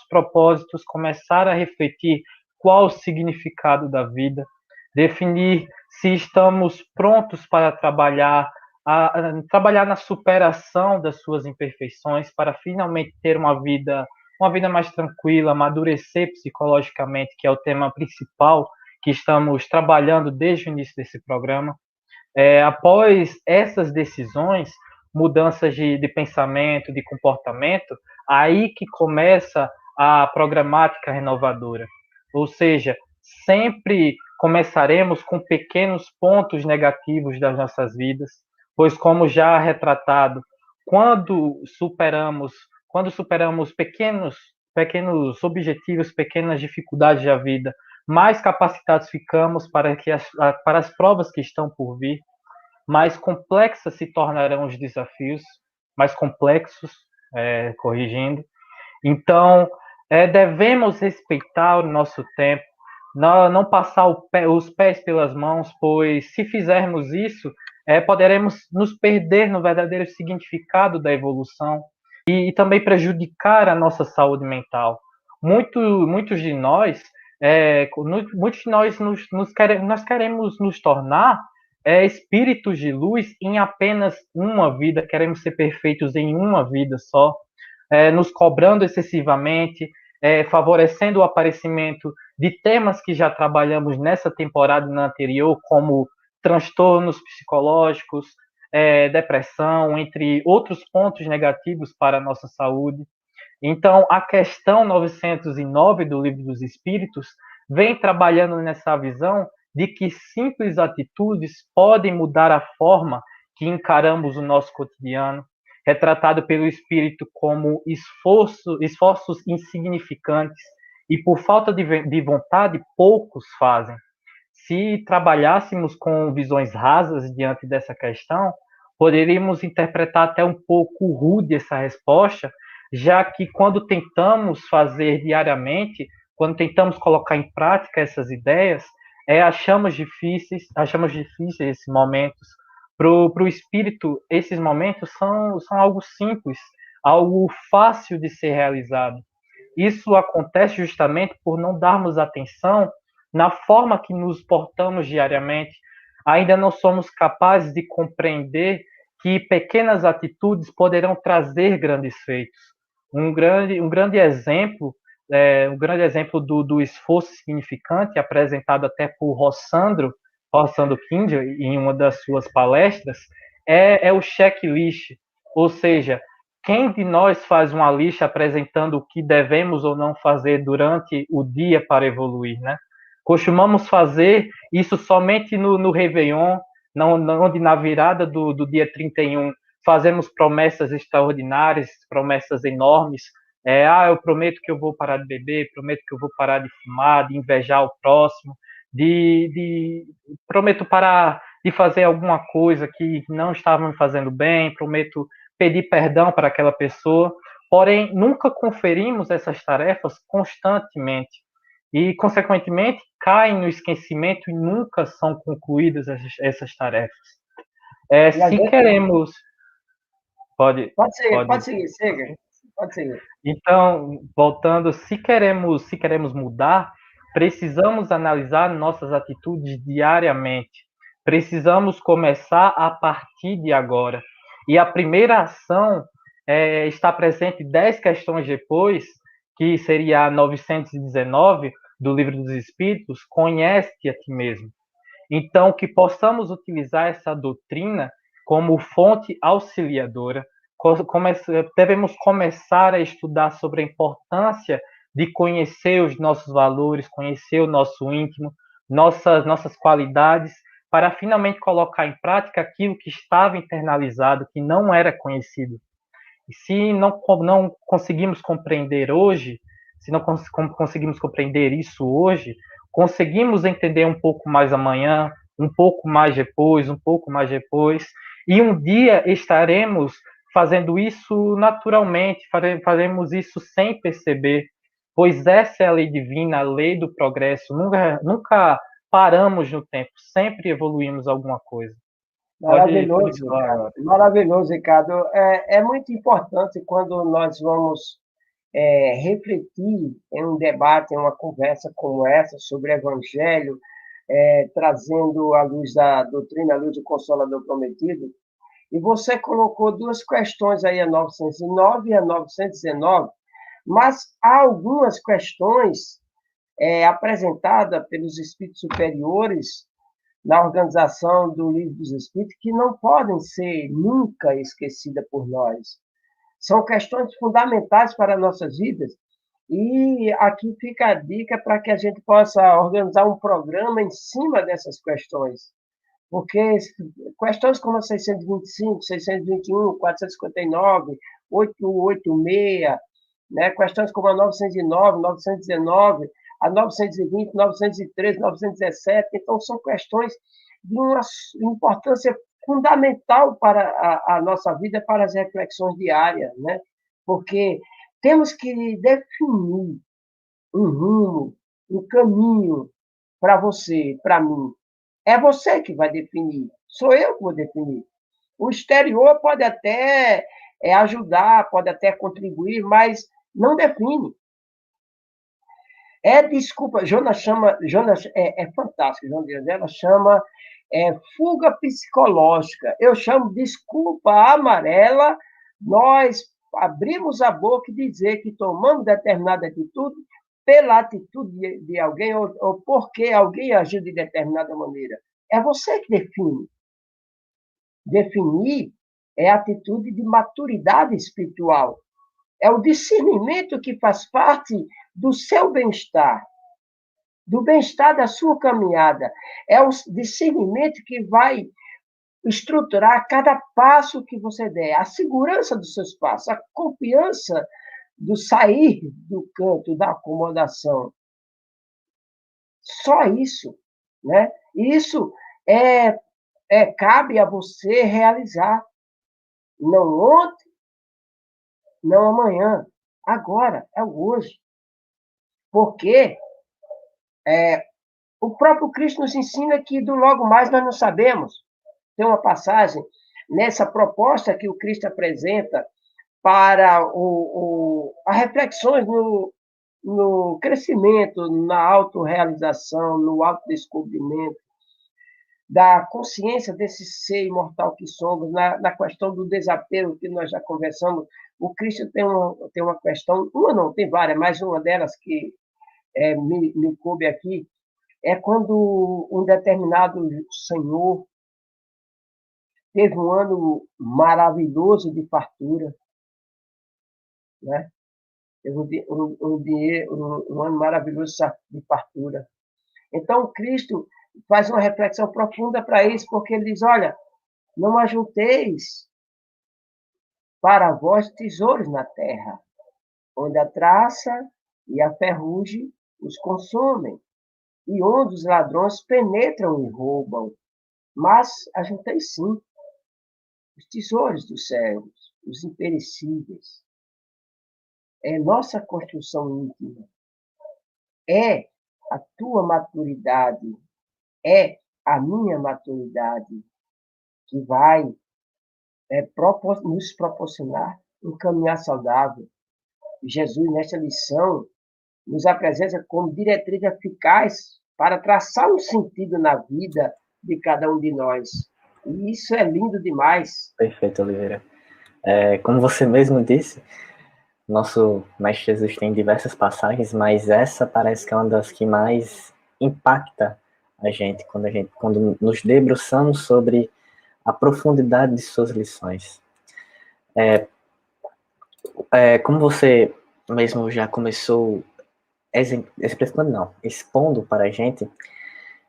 propósitos, começar a refletir qual o significado da vida, definir se estamos prontos para trabalhar na superação das suas imperfeições, para finalmente ter uma vida mais tranquila, amadurecer psicologicamente, que é o tema principal que estamos trabalhando desde o início desse programa. Após essas decisões, mudanças de pensamento, de comportamento, aí que começa a programática renovadora. Ou seja, sempre começaremos com pequenos pontos negativos das nossas vidas, pois, como já retratado, quando superamos pequenos objetivos, pequenas dificuldades da vida, mais capacitados ficamos para as provas que estão por vir. Mais complexas se tornarão os desafios, mais complexos, corrigindo. Então, devemos respeitar o nosso tempo, não passar os pés pelas mãos, pois se fizermos isso, poderemos nos perder no verdadeiro significado da evolução e também prejudicar a nossa saúde mental. Muitos de nós nós queremos nos tornar espíritos de luz em apenas uma vida, queremos ser perfeitos em uma vida só, nos cobrando excessivamente, favorecendo o aparecimento de temas que já trabalhamos nessa temporada e na anterior, como transtornos psicológicos, depressão, entre outros pontos negativos para a nossa saúde. Então, a questão 909 do Livro dos Espíritos vem trabalhando nessa visão de que simples atitudes podem mudar a forma que encaramos o nosso cotidiano, retratado pelo Espírito como esforços insignificantes e, por falta de vontade, poucos fazem. Se trabalhássemos com visões rasas diante dessa questão, poderíamos interpretar até um pouco rude essa resposta, já que quando tentamos fazer diariamente, quando tentamos colocar em prática essas ideias, achamos difíceis esses momentos. Para o espírito, esses momentos são algo simples, algo fácil de ser realizado. Isso acontece justamente por não darmos atenção na forma que nos portamos diariamente. Ainda não somos capazes de compreender que pequenas atitudes poderão trazer grandes feitos. Um grande exemplo do esforço significante, apresentado até por Rossandro Kindio, em uma das suas palestras, é o checklist. Ou seja, quem de nós faz uma lista apresentando o que devemos ou não fazer durante o dia para evoluir, né? Costumamos fazer isso somente no Réveillon, onde na virada do dia 31 fazemos promessas extraordinárias, promessas enormes. Eu prometo que eu vou parar de beber, prometo que eu vou parar de fumar, de invejar o próximo, prometo parar de fazer alguma coisa que não estava me fazendo bem, prometo pedir perdão para aquela pessoa, porém, nunca conferimos essas tarefas constantemente e, consequentemente, caem no esquecimento e nunca são concluídas essas tarefas. Se queremos... Pode seguir, siga. Pode seguir. Então, voltando, se queremos mudar, precisamos analisar nossas atitudes diariamente, Precisamos começar a partir de agora. E a primeira ação está presente 10 questões depois, que seria a 919 do Livro dos Espíritos, conhece-te a ti mesmo. Então, que possamos utilizar essa doutrina como fonte auxiliadora. Devemos começar a estudar sobre a importância de conhecer os nossos valores, conhecer o nosso íntimo, nossas qualidades, para finalmente colocar em prática aquilo que estava internalizado, que não era conhecido. E se não conseguimos compreender hoje, se não conseguimos compreender isso hoje, conseguimos entender um pouco mais amanhã, um pouco mais depois, e um dia estaremos fazendo isso naturalmente, faremos isso sem perceber, pois essa é a lei divina, a lei do progresso. Nunca paramos no tempo, sempre evoluímos alguma coisa. Pode Maravilhoso, falar Ricardo. agora. Maravilhoso, Ricardo. É muito importante quando nós vamos refletir em um debate, em uma conversa como essa sobre o Evangelho, trazendo à luz da doutrina, à luz do Consolador Prometido. E você colocou duas questões aí, a 909 e a 919, mas há algumas questões apresentadas pelos espíritos superiores na organização do Livro dos Espíritos que não podem ser nunca esquecidas por nós. São questões fundamentais para nossas vidas. E aqui fica a dica para que a gente possa organizar um programa em cima dessas questões. Porque questões como a 625, 621, 459, 886, né? Questões como a 909, 919, a 920, 913, 917, então são questões de uma importância fundamental para a nossa vida, para as reflexões diárias, né? Porque temos que definir um rumo, um caminho para você, para mim. É você que vai definir, sou eu que vou definir. O exterior pode até ajudar, pode até contribuir, mas não define. Desculpa, Jonas é fantástico, João Dias, ela chama fuga psicológica. Eu chamo desculpa amarela, nós abrimos a boca e dizer que tomamos determinada atitude pela atitude de alguém ou porque alguém agiu de determinada maneira. É você que define. Definir é atitude de maturidade espiritual. É o discernimento que faz parte do seu bem-estar, do bem-estar da sua caminhada. É o discernimento que vai estruturar cada passo que você der, a segurança dos seus passos, a confiança do sair do canto da acomodação. Só isso, né? Isso cabe a você realizar. Não ontem, não amanhã. Agora, é o hoje. Porque o próprio Cristo nos ensina que do logo mais nós não sabemos. Tem uma passagem nessa proposta que o Cristo apresenta para as reflexões no crescimento, na autorrealização, no autodescobrimento, da consciência desse ser imortal que somos, na questão do desapego que nós já conversamos. O Cristo tem uma questão, tem várias, mas uma delas que me coube aqui, é quando um determinado senhor teve um ano maravilhoso de fartura, né? Teve um ano maravilhoso de fartura. Então, Cristo faz uma reflexão profunda para isso, porque ele diz, olha, não ajunteis para vós tesouros na terra, onde a traça e a ferrugem os consomem, e onde os ladrões penetram e roubam. Mas ajunteis sim os tesouros dos céus, os imperecíveis. É nossa construção íntima. É a tua maturidade, é a minha maturidade que vai nos proporcionar um caminhar saudável. Jesus, nesta lição, nos apresenta como diretriz eficaz para traçar um sentido na vida de cada um de nós. E isso é lindo demais. Perfeito, Oliveira. Como você mesmo disse, nosso Mestre Jesus tem diversas passagens, mas essa parece que é uma das que mais impacta a gente quando nos debruçamos sobre a profundidade de suas lições. Como você mesmo já começou expondo para a gente,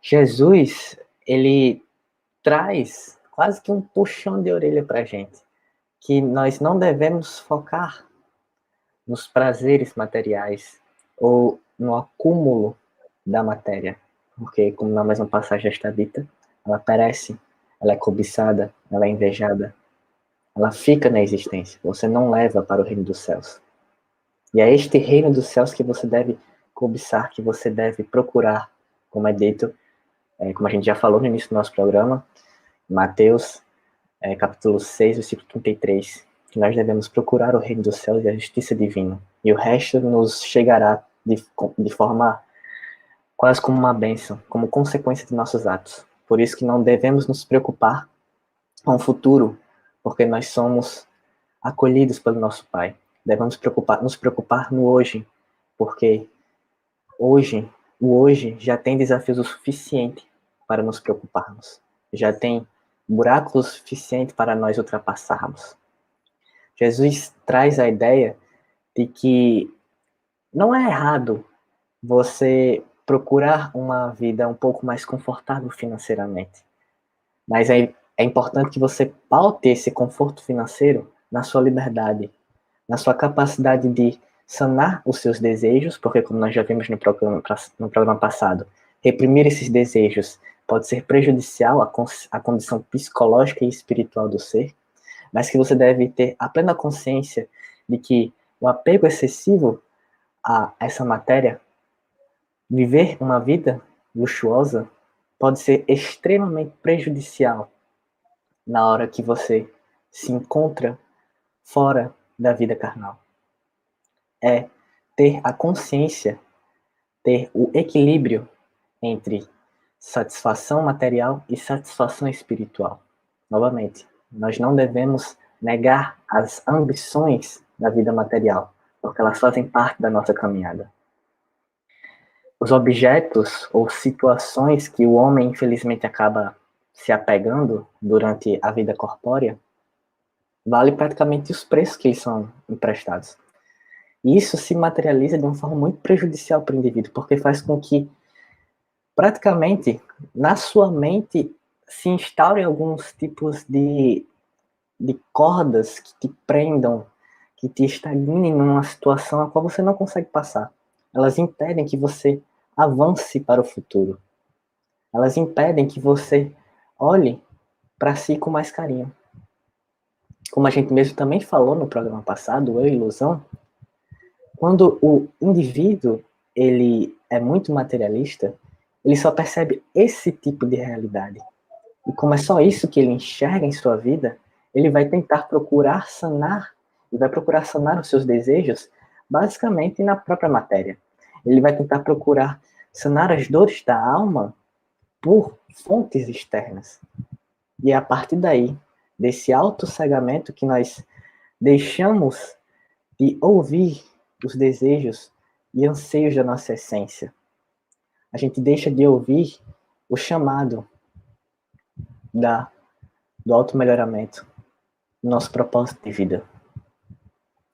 Jesus, ele traz quase que um puxão de orelha para a gente, que nós não devemos focar nos prazeres materiais ou no acúmulo da matéria, porque, como na mesma passagem está dita, ela perece, ela é cobiçada, ela é invejada, ela fica na existência, você não leva para o reino dos céus. E é este reino dos céus que você deve cobiçar, que você deve procurar, como é dito, como a gente já falou no início do nosso programa, Mateus, capítulo 6, versículo 33, que nós devemos procurar o reino dos céus e a justiça divina, e o resto nos chegará de forma quase como uma bênção, como consequência de nossos atos. Por isso que não devemos nos preocupar com o futuro, porque nós somos acolhidos pelo nosso Pai. Devemos nos preocupar no hoje, porque o hoje já tem desafios o suficiente para nos preocuparmos. Já tem buracos o suficiente para nós ultrapassarmos. Jesus traz a ideia de que não é errado você procurar uma vida um pouco mais confortável financeiramente, mas é importante que você paute esse conforto financeiro na sua liberdade, na sua capacidade de sanar os seus desejos, porque como nós já vimos no programa passado, reprimir esses desejos pode ser prejudicial à condição psicológica e espiritual do ser, mas que você deve ter a plena consciência de que o apego excessivo a essa matéria, viver uma vida luxuosa, pode ser extremamente prejudicial na hora que você se encontra fora da vida carnal. É ter a consciência, ter o equilíbrio entre satisfação material e satisfação espiritual. Novamente, nós não devemos negar as ambições da vida material, porque elas fazem parte da nossa caminhada. Os objetos ou situações que o homem, infelizmente, acaba se apegando durante a vida corpórea, vale praticamente os preços que eles são emprestados. E isso se materializa de uma forma muito prejudicial para o indivíduo, porque faz com que, praticamente, na sua mente, se instaurem alguns tipos de cordas que te prendam, que te estagnem numa situação a qual você não consegue passar. Elas impedem que você avance para o futuro. Elas impedem que você olhe para si com mais carinho. Como a gente mesmo também falou no programa passado, Eu e Ilusão, quando o indivíduo ele é muito materialista, ele só percebe esse tipo de realidade. E como é só isso que ele enxerga em sua vida, ele vai tentar procurar sanar, e vai procurar sanar os seus desejos, basicamente na própria matéria. Ele vai tentar procurar sanar as dores da alma por fontes externas. E é a partir daí, desse autocegamento, que nós deixamos de ouvir os desejos e anseios da nossa essência. A gente deixa de ouvir o chamado do auto-melhoramento, do nosso propósito de vida.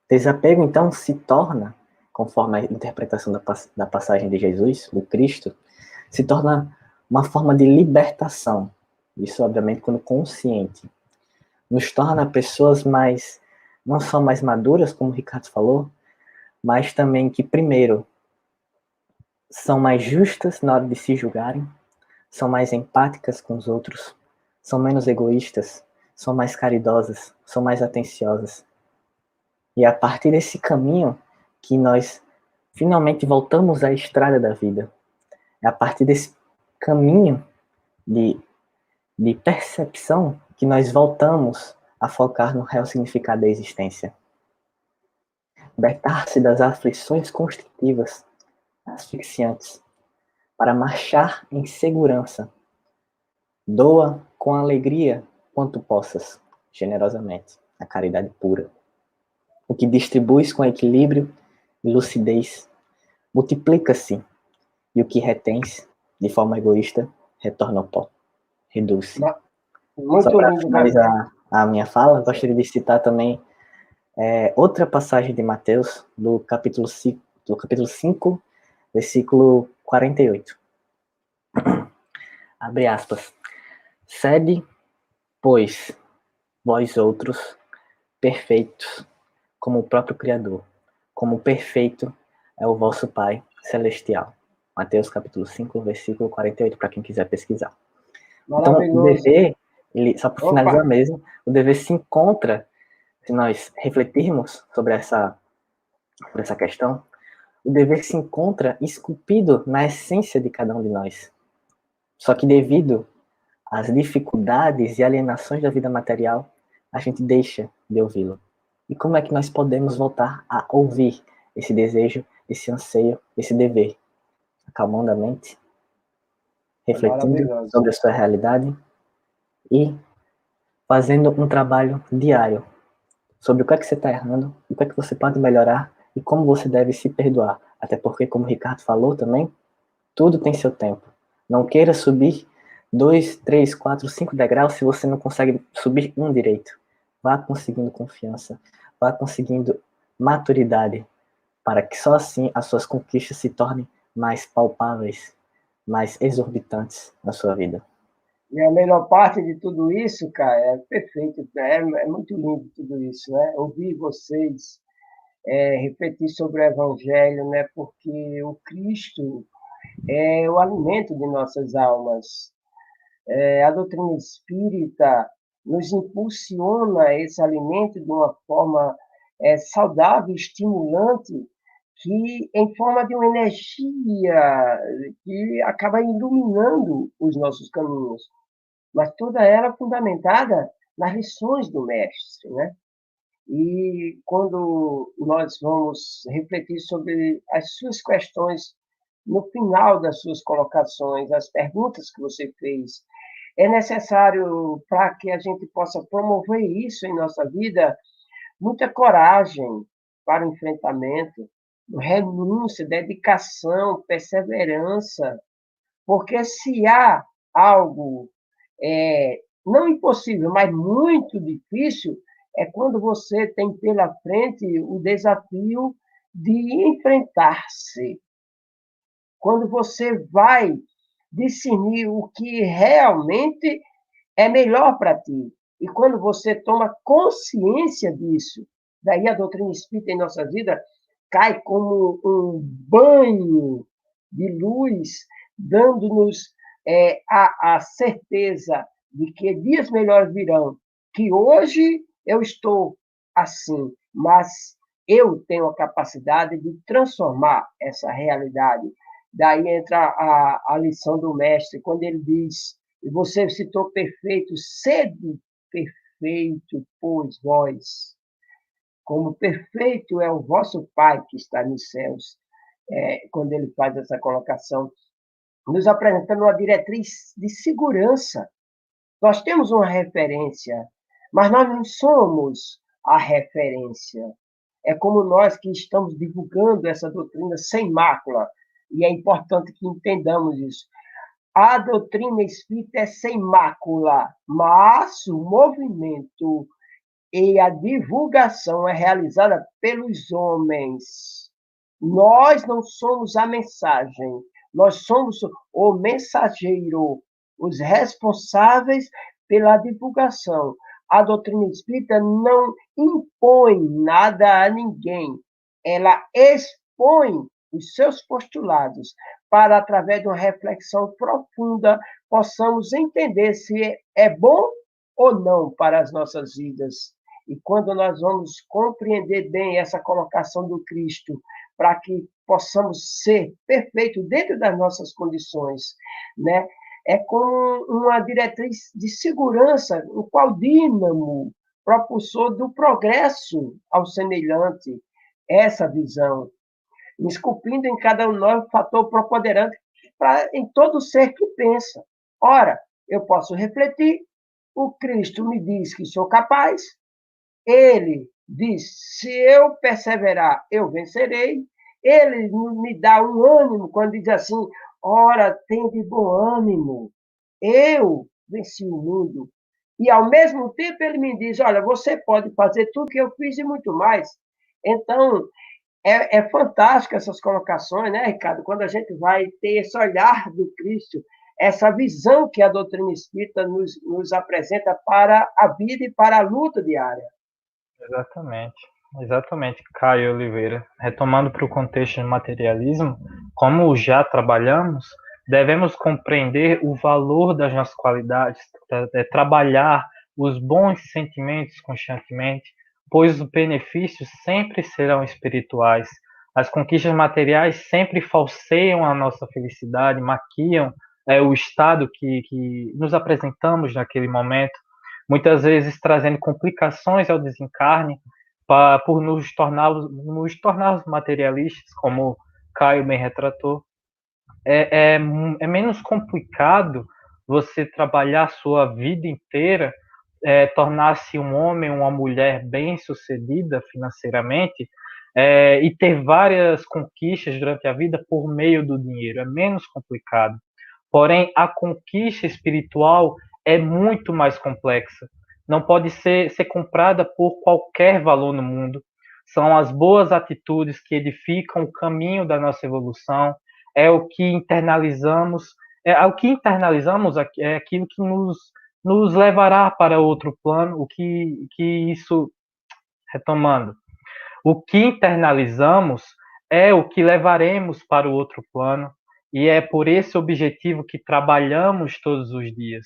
Desapego, então, se torna, conforme a interpretação da passagem de Jesus, do Cristo, se torna uma forma de libertação. Isso, obviamente, quando consciente. Nos torna pessoas mais, não só mais maduras, como o Ricardo falou, mas também que, primeiro, são mais justas na hora de se julgarem, são mais empáticas com os outros, são menos egoístas, são mais caridosas, são mais atenciosas. E é a partir desse caminho que nós finalmente voltamos à estrada da vida. É a partir desse caminho de percepção que nós voltamos a focar no real significado da existência. Libertar-se das aflições constritivas, asfixiantes, para marchar em segurança Doa com alegria quanto possas, generosamente, a caridade pura. O que distribuis com equilíbrio e lucidez multiplica-se, e o que retens, de forma egoísta, retorna ao pó, reduz-se. Só Muito para lindo, finalizar a minha fala, gostaria de citar também outra passagem de Mateus, do capítulo 5, versículo 48. Abre aspas. Sede, pois, vós outros, perfeitos, como o próprio Criador, como perfeito é o vosso Pai Celestial. Mateus capítulo 5, versículo 48, para quem quiser pesquisar. Então, o maravilhoso. dever, só para finalizar Opa, mesmo, o dever se encontra, se nós refletirmos sobre essa questão, o dever se encontra esculpido na essência de cada um de nós. Só que devido às dificuldades e alienações da vida material, a gente deixa de ouvi-lo. E como é que nós podemos voltar a ouvir esse desejo, esse anseio, esse dever? Acalmando a mente, é refletindo maravilhoso. sobre a sua realidade e fazendo um trabalho diário sobre o que é que você está errando, o que é que você pode melhorar e como você deve se perdoar. Até porque, como o Ricardo falou também, tudo tem seu tempo. Não queira subir 2, 3, 4, 5 degraus se você não consegue subir um direito. Vá conseguindo confiança, vá conseguindo maturidade, para que só assim as suas conquistas se tornem mais palpáveis, mais exorbitantes na sua vida. E a melhor parte de tudo isso, cara, é perfeito, é muito lindo tudo isso, né? Ouvir vocês refletir sobre o Evangelho, né? Porque o Cristo é o alimento de nossas almas. A doutrina espírita nos impulsiona esse alimento de uma forma saudável, estimulante, que em forma de uma energia que acaba iluminando os nossos caminhos, mas toda ela fundamentada nas lições do mestre, né? E quando nós vamos refletir sobre as suas questões no final das suas colocações, as perguntas que você fez, é necessário, para que a gente possa promover isso em nossa vida, muita coragem para o enfrentamento, renúncia, dedicação, perseverança, porque se há algo não impossível, mas muito difícil, é quando você tem pela frente o desafio de enfrentar-se. Quando você vai discernir o que realmente é melhor para ti. E quando você toma consciência disso, daí a doutrina espírita em nossa vida cai como um banho de luz, dando-nos a certeza de que dias melhores virão, que hoje eu estou assim, mas eu tenho a capacidade de transformar essa realidade. Daí entra a lição do mestre, quando ele diz: e você citou perfeito, sede perfeito, pois vós, como perfeito é o vosso Pai que está nos céus, quando ele faz essa colocação, nos apresentando uma diretriz de segurança. Nós temos uma referência, mas nós não somos a referência. É como nós que estamos divulgando essa doutrina sem mácula, e é importante que entendamos isso. A doutrina espírita é sem mácula, mas o movimento e a divulgação é realizada pelos homens. Nós não somos a mensagem, nós somos o mensageiro, os responsáveis pela divulgação. A doutrina espírita não impõe nada a ninguém, ela expõe os seus postulados para, através de uma reflexão profunda, possamos entender se é bom ou não para as nossas vidas. E quando nós vamos compreender bem essa colocação do Cristo, para que possamos ser perfeitos dentro das nossas condições, né? É como uma diretriz de segurança, o qual dínamo propulsor do progresso ao semelhante, essa visão, esculpindo em cada um de nós o fator preponderante em todo ser que pensa. Ora, eu posso refletir. O Cristo me diz que sou capaz. Ele diz: se eu perseverar, eu vencerei. Ele me dá um ânimo quando diz assim: ora, tende bom ânimo. Eu venci o mundo. E, ao mesmo tempo, ele me diz: olha, você pode fazer tudo que eu fiz e muito mais. Então, é fantástico essas colocações, né, Ricardo? Quando a gente vai ter esse olhar do Cristo, essa visão que a doutrina espírita nos apresenta para a vida e para a luta diária. Exatamente, exatamente, Caio Oliveira. Retomando para o contexto do materialismo, como já trabalhamos, devemos compreender o valor das nossas qualidades, trabalhar os bons sentimentos constantemente, pois os benefícios sempre serão espirituais. As conquistas materiais sempre falseiam a nossa felicidade, maquiam o estado que nos apresentamos naquele momento, muitas vezes trazendo complicações ao desencarne por nos tornarmos materialistas, como Caio bem retratou. É menos complicado você trabalhar sua vida inteira, tornar-se um homem, uma mulher bem-sucedida financeiramente, e ter várias conquistas durante a vida por meio do dinheiro. É menos complicado. Porém, a conquista espiritual é muito mais complexa. Não pode ser comprada por qualquer valor no mundo. São as boas atitudes que edificam o caminho da nossa evolução. É o que internalizamos. O que internalizamos é aquilo que nos levará para outro plano. Retomando, o que internalizamos é o que levaremos para o outro plano, e é por esse objetivo que trabalhamos todos os dias.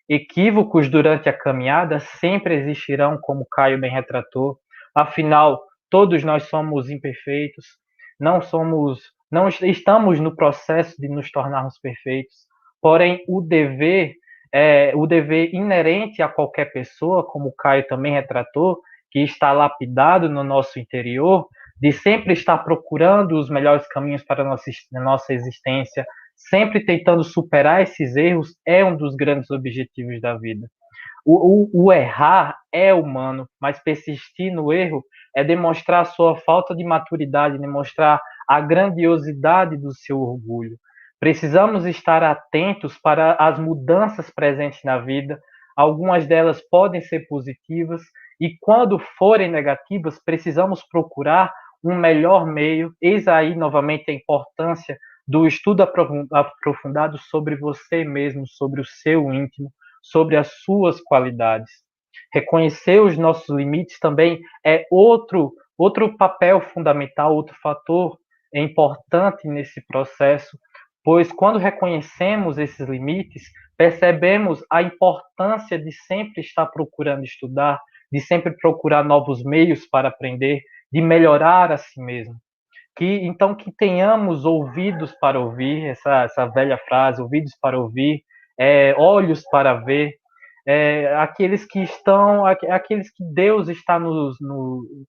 Equívocos durante a caminhada sempre existirão, como Caio bem retratou. Afinal, todos nós somos imperfeitos, não estamos no processo de nos tornarmos perfeitos. Porém, o dever inerente a qualquer pessoa, como Caio também retratou, que está lapidado no nosso interior, de sempre estar procurando os melhores caminhos para a nossa existência, sempre tentando superar esses erros, é um dos grandes objetivos da vida. O errar é humano, mas persistir no erro é demonstrar a sua falta de maturidade, demonstrar a grandiosidade do seu orgulho. Precisamos estar atentos para as mudanças presentes na vida. Algumas delas podem ser positivas, e quando forem negativas, precisamos procurar um melhor meio. Eis aí novamente a importância do estudo aprofundado sobre você mesmo, sobre o seu íntimo, sobre as suas qualidades. Reconhecer os nossos limites também é outro papel fundamental, outro fator importante nesse processo, pois quando reconhecemos esses limites, percebemos a importância de sempre estar procurando estudar, de sempre procurar novos meios para aprender, de melhorar a si mesmo. Então que tenhamos ouvidos para ouvir, essa velha frase, ouvidos para ouvir, olhos para ver, aqueles que Deus está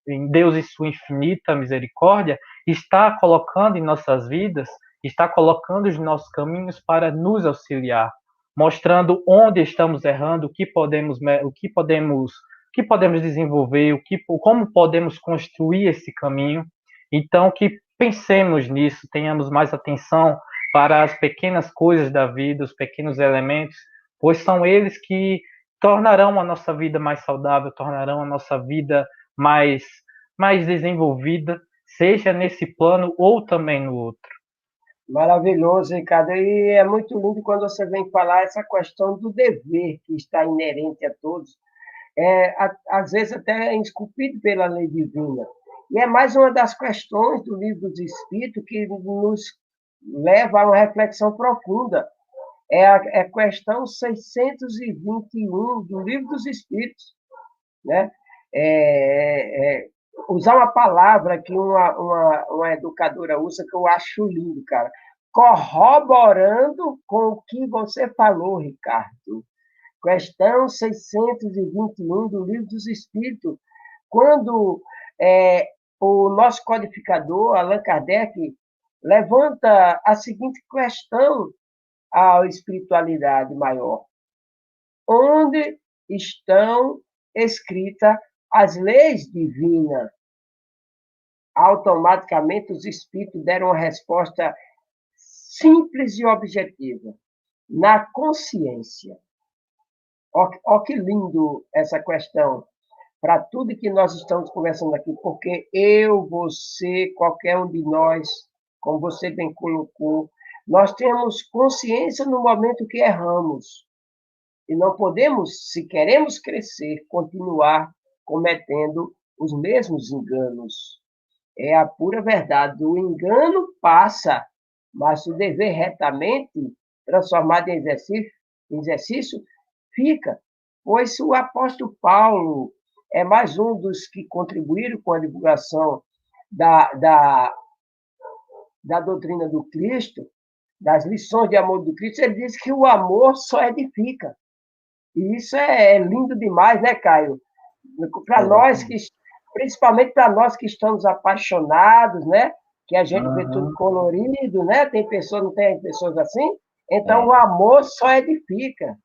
em Deus e sua infinita misericórdia está colocando em nossas vidas, está colocando os nossos caminhos para nos auxiliar, mostrando onde estamos errando, o que podemos desenvolver, como podemos construir esse caminho. Então, que pensemos nisso, tenhamos mais atenção para as pequenas coisas da vida, os pequenos elementos, pois são eles que tornarão a nossa vida mais saudável, tornarão a nossa vida mais desenvolvida, seja nesse plano ou também no outro. Maravilhoso, Ricardo. E é muito lindo quando você vem falar essa questão do dever que está inerente a todos, às vezes até esculpido pela lei divina. E é mais uma das questões do Livro dos Espíritos que nos leva a uma reflexão profunda. É a questão 621 do Livro dos Espíritos, né? Usar uma palavra que uma educadora usa que eu acho lindo, cara. Corroborando com o que você falou, Ricardo. Questão 621 do Livro dos Espíritos. Quando o nosso codificador, Allan Kardec, levanta a seguinte questão à espiritualidade maior. onde estão escritas as leis divinas. Automaticamente, os espíritos deram uma resposta simples e objetiva, na consciência. Ó que lindo essa questão, para tudo que nós estamos conversando aqui, porque eu, você, qualquer um de nós, como você bem colocou, nós temos consciência no momento que erramos. E não podemos, se queremos crescer, continuar cometendo os mesmos enganos. É a pura verdade. O engano passa, mas o dever retamente transformado em exercício fica. Pois o apóstolo Paulo é mais um dos que contribuíram com a divulgação da doutrina do Cristo, das lições de amor do Cristo. Ele diz que o amor só edifica. E isso é lindo demais, né, Caio? Para nós que, principalmente para nós que estamos apaixonados, né? Que a gente vê tudo colorido, né? Tem pessoas, não tem pessoas assim? Então, o amor só edifica.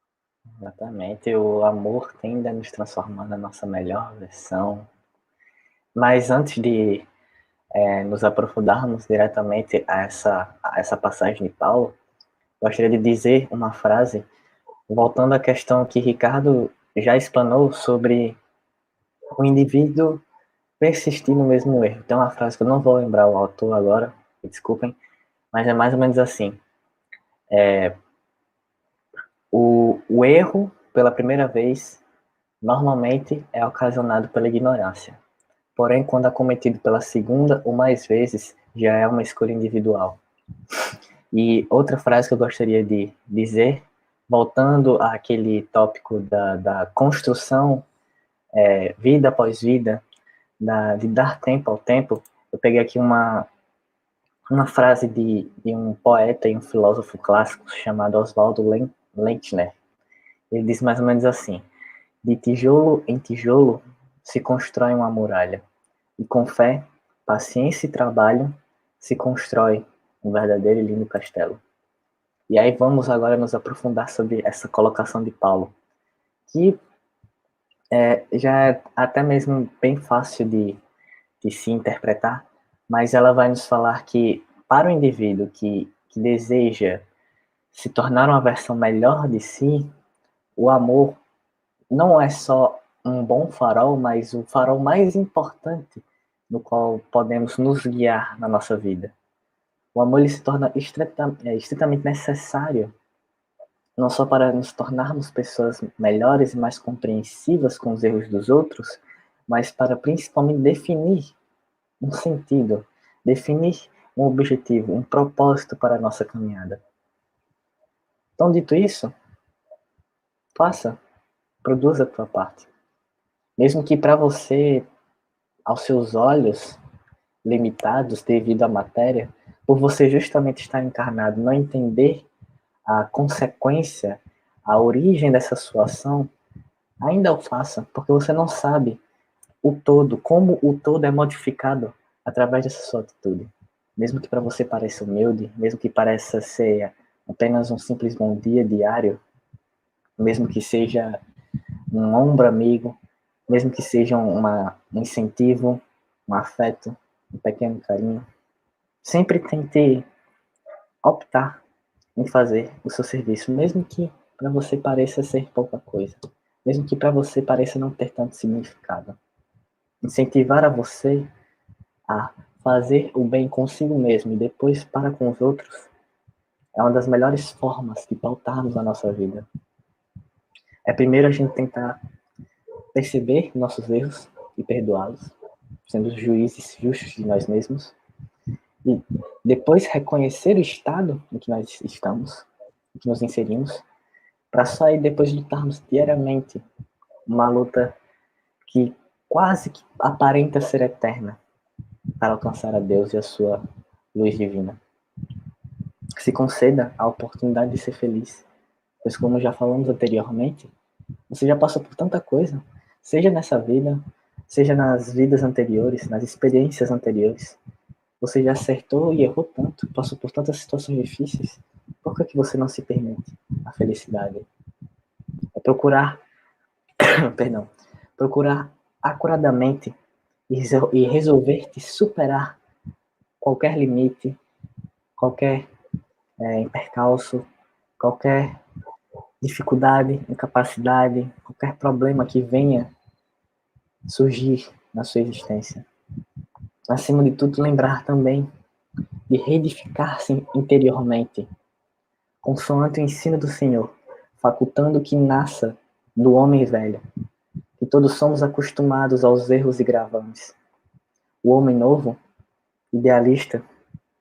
Exatamente, o amor tende a nos transformar na nossa melhor versão. Mas antes de nos aprofundarmos diretamente a essa passagem de Paulo, gostaria de dizer uma frase, voltando à questão que Ricardo já explanou sobre o indivíduo persistir no mesmo erro. Tem uma frase que eu não vou lembrar o autor agora, me desculpem, mas é mais ou menos assim. O erro, pela primeira vez, normalmente é ocasionado pela ignorância. Porém, quando é cometido pela segunda ou mais vezes, já é uma escolha individual. E outra frase que eu gostaria de dizer, voltando àquele tópico da construção, vida após vida, de dar tempo ao tempo, eu peguei aqui uma frase de um poeta e um filósofo clássico chamado Oswald Lentner. Ele diz mais ou menos assim: de tijolo em tijolo se constrói uma muralha, e com fé, paciência e trabalho se constrói um verdadeiro e lindo castelo. E aí vamos agora nos aprofundar sobre essa colocação de Paulo, que já é até mesmo bem fácil de se interpretar, mas ela vai nos falar que para o indivíduo que deseja se tornar uma versão melhor de si, o amor não é só um bom farol, mas o farol mais importante no qual podemos nos guiar na nossa vida. O amor ele se torna estritamente necessário, não só para nos tornarmos pessoas melhores e mais compreensivas com os erros dos outros, mas para principalmente definir um sentido, definir um objetivo, um propósito para a nossa caminhada. Então, dito isso, produza a tua parte. Mesmo que para você, aos seus olhos limitados devido à matéria, por você justamente estar encarnado, não entender a consequência, a origem dessa sua ação, ainda o faça, porque você não sabe o todo, como o todo é modificado através dessa sua atitude. Mesmo que para você pareça humilde, mesmo que pareça ser apenas um simples bom dia diário, mesmo que seja um ombro amigo, mesmo que seja um incentivo, um afeto, um pequeno carinho, sempre tente optar em fazer o seu serviço, mesmo que para você pareça ser pouca coisa, mesmo que para você pareça não ter tanto significado. Incentivar a você a fazer o bem consigo mesmo e depois para com os outros é uma das melhores formas de pautarmos a nossa vida. É primeiro a gente tentar perceber nossos erros e perdoá-los, sendo os juízes justos de nós mesmos, e depois reconhecer o estado em que nós estamos, em que nos inserimos, para só aí depois lutarmos diariamente uma luta que quase que aparenta ser eterna para alcançar a Deus e a sua luz divina. Se conceda a oportunidade de ser feliz, pois como já falamos anteriormente, você já passou por tanta coisa, seja nessa vida, seja nas vidas anteriores, nas experiências anteriores. Você já acertou e errou tanto, passou por tantas situações difíceis. Por que você não se permite a felicidade? procurar, perdão, procurar acuradamente e resolver-te superar qualquer limite, qualquer percalço, qualquer dificuldade, incapacidade, qualquer problema que venha surgir na sua existência. Acima de tudo, lembrar também de reedificar-se interiormente, consoante o ensino do Senhor, facultando que nasça do homem velho, que todos somos acostumados aos erros e gravames. O homem novo, idealista,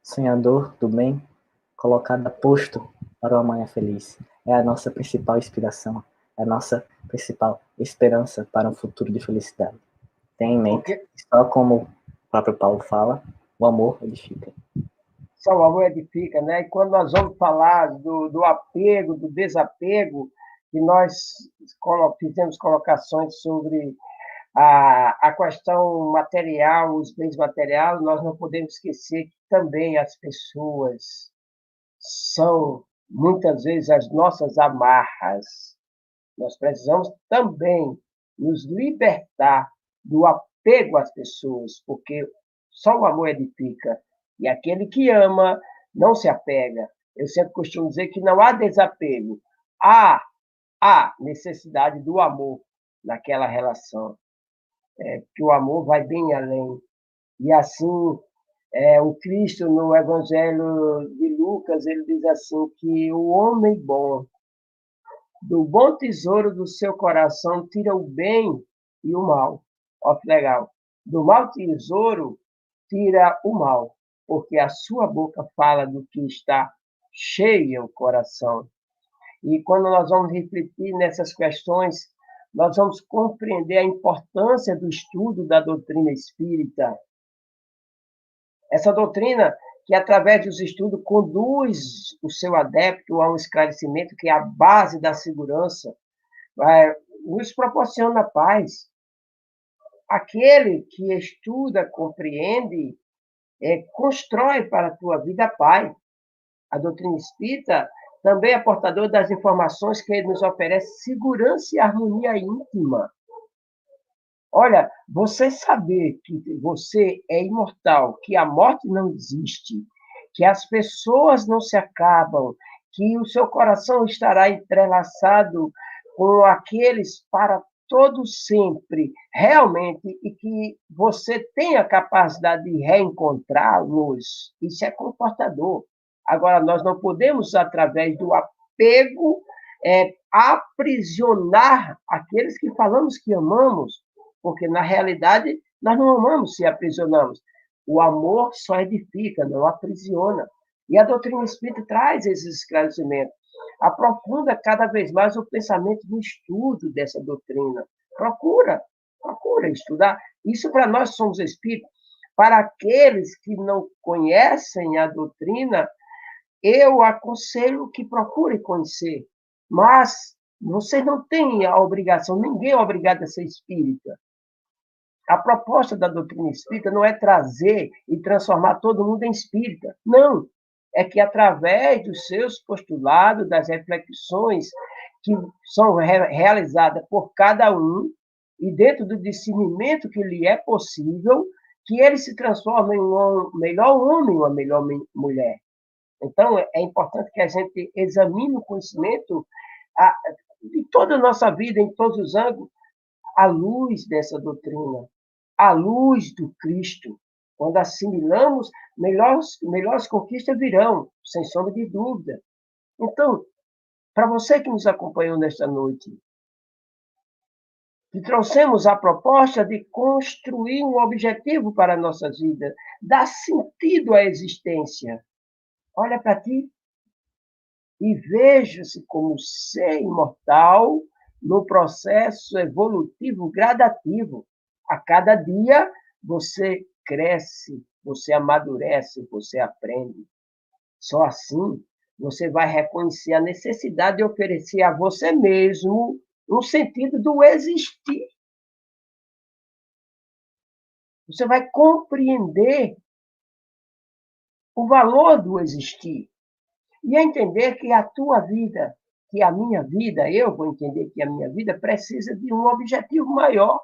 sonhador do bem, colocado a posto para o amanhã feliz. É a nossa principal inspiração, é a nossa principal esperança para um futuro de felicidade. Tenha em mente, só como o próprio Paulo fala, o amor edifica. Só o amor edifica, né? E quando nós vamos falar do apego, do desapego, que nós fizemos colocações sobre a questão material, os bens materiais, nós não podemos esquecer que também as pessoas são, muitas vezes, as nossas amarras. Nós precisamos também nos libertar do apego às pessoas, porque só o amor edifica. E aquele que ama não se apega. Eu sempre costumo dizer que não há desapego. Há necessidade do amor naquela relação. Que o amor vai bem além. E assim, o Cristo, no Evangelho de Lucas, ele diz assim, que o homem bom, do bom tesouro do seu coração, tira o bem e o mal. Olha que legal. Do mau tesouro, tira o mal, porque a sua boca fala do que está cheio o coração. E quando nós vamos refletir nessas questões, nós vamos compreender a importância do estudo da doutrina espírita. Essa doutrina que, através dos estudos, conduz o seu adepto a um esclarecimento que é a base da segurança, nos proporciona paz. Aquele que estuda, compreende, constrói para a tua vida paz. A doutrina espírita também é portador das informações que ele nos oferece segurança e harmonia íntima. Olha, você saber que você é imortal, que a morte não existe, que as pessoas não se acabam, que o seu coração estará entrelaçado com aqueles para todo sempre, realmente, e que você tem a capacidade de reencontrá-los, isso é confortador. Agora, nós não podemos, através do apego, aprisionar aqueles que falamos que amamos, porque, na realidade, nós não amamos se aprisionamos. O amor só edifica, não aprisiona. E a doutrina espírita traz esses esclarecimentos. Aprofunda cada vez mais o pensamento no estudo dessa doutrina. Procura estudar. Isso para nós somos espíritos. Para aqueles que não conhecem a doutrina, eu aconselho que procurem conhecer. Mas você não tem a obrigação, ninguém é obrigado a ser espírita. A proposta da doutrina espírita não é trazer e transformar todo mundo em espírita. Não. É que, através dos seus postulados, das reflexões que são realizadas por cada um, e dentro do discernimento que lhe é possível, que ele se transforma em um melhor homem, uma melhor mulher. Então, é importante que a gente examine o conhecimento de toda a nossa vida, em todos os ângulos, à luz dessa doutrina, à luz do Cristo. Quando assimilamos, melhores conquistas virão, sem sombra de dúvida. Então, para você que nos acompanhou nesta noite, que trouxemos a proposta de construir um objetivo para a nossa vida, dar sentido à existência. Olha para ti e veja-se como ser imortal no processo evolutivo gradativo. A cada dia você cresce, você amadurece, você aprende. Só assim você vai reconhecer a necessidade de oferecer a você mesmo um sentido do existir. Você vai compreender o valor do existir e entender que a tua vida, que a minha vida, eu vou entender que a minha vida precisa de um objetivo maior,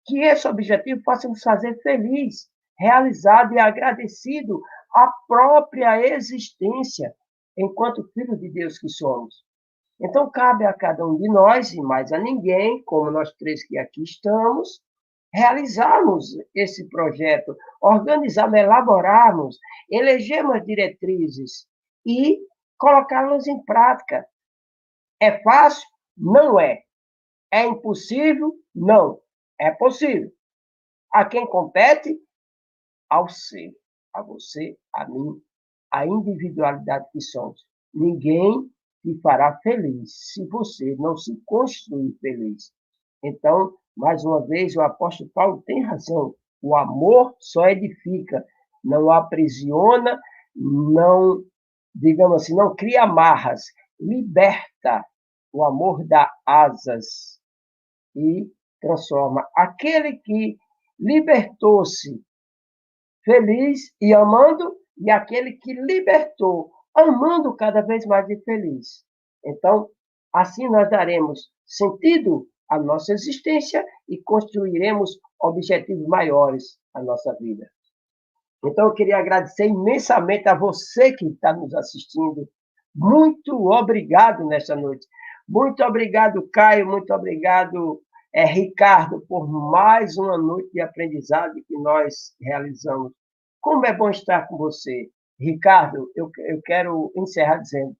que esse objetivo possa nos fazer feliz, realizado e agradecido à própria existência, enquanto filhos de Deus que somos. Então, cabe a cada um de nós, e mais a ninguém, como nós três que aqui estamos, realizarmos esse projeto, organizarmos, elaborarmos, elegermos diretrizes e colocá-los em prática. É fácil? Não é. É impossível? Não. É possível. A quem compete? Ao ser, a você, a mim, a individualidade que somos. Ninguém te fará feliz se você não se construir feliz. Então, mais uma vez, o apóstolo Paulo tem razão. O amor só edifica, não aprisiona, não, digamos assim, não cria amarras, liberta. O amor dá asas e transforma. Aquele que libertou-se feliz e amando, e aquele que libertou, amando cada vez mais e feliz. Então, assim nós daremos sentido à nossa existência e construiremos objetivos maiores à nossa vida. Então, eu queria agradecer imensamente a você que está nos assistindo. Muito obrigado nesta noite. Muito obrigado, Caio. Muito obrigado, Ricardo, por mais uma noite de aprendizado que nós realizamos. Como é bom estar com você. Ricardo, eu quero encerrar dizendo,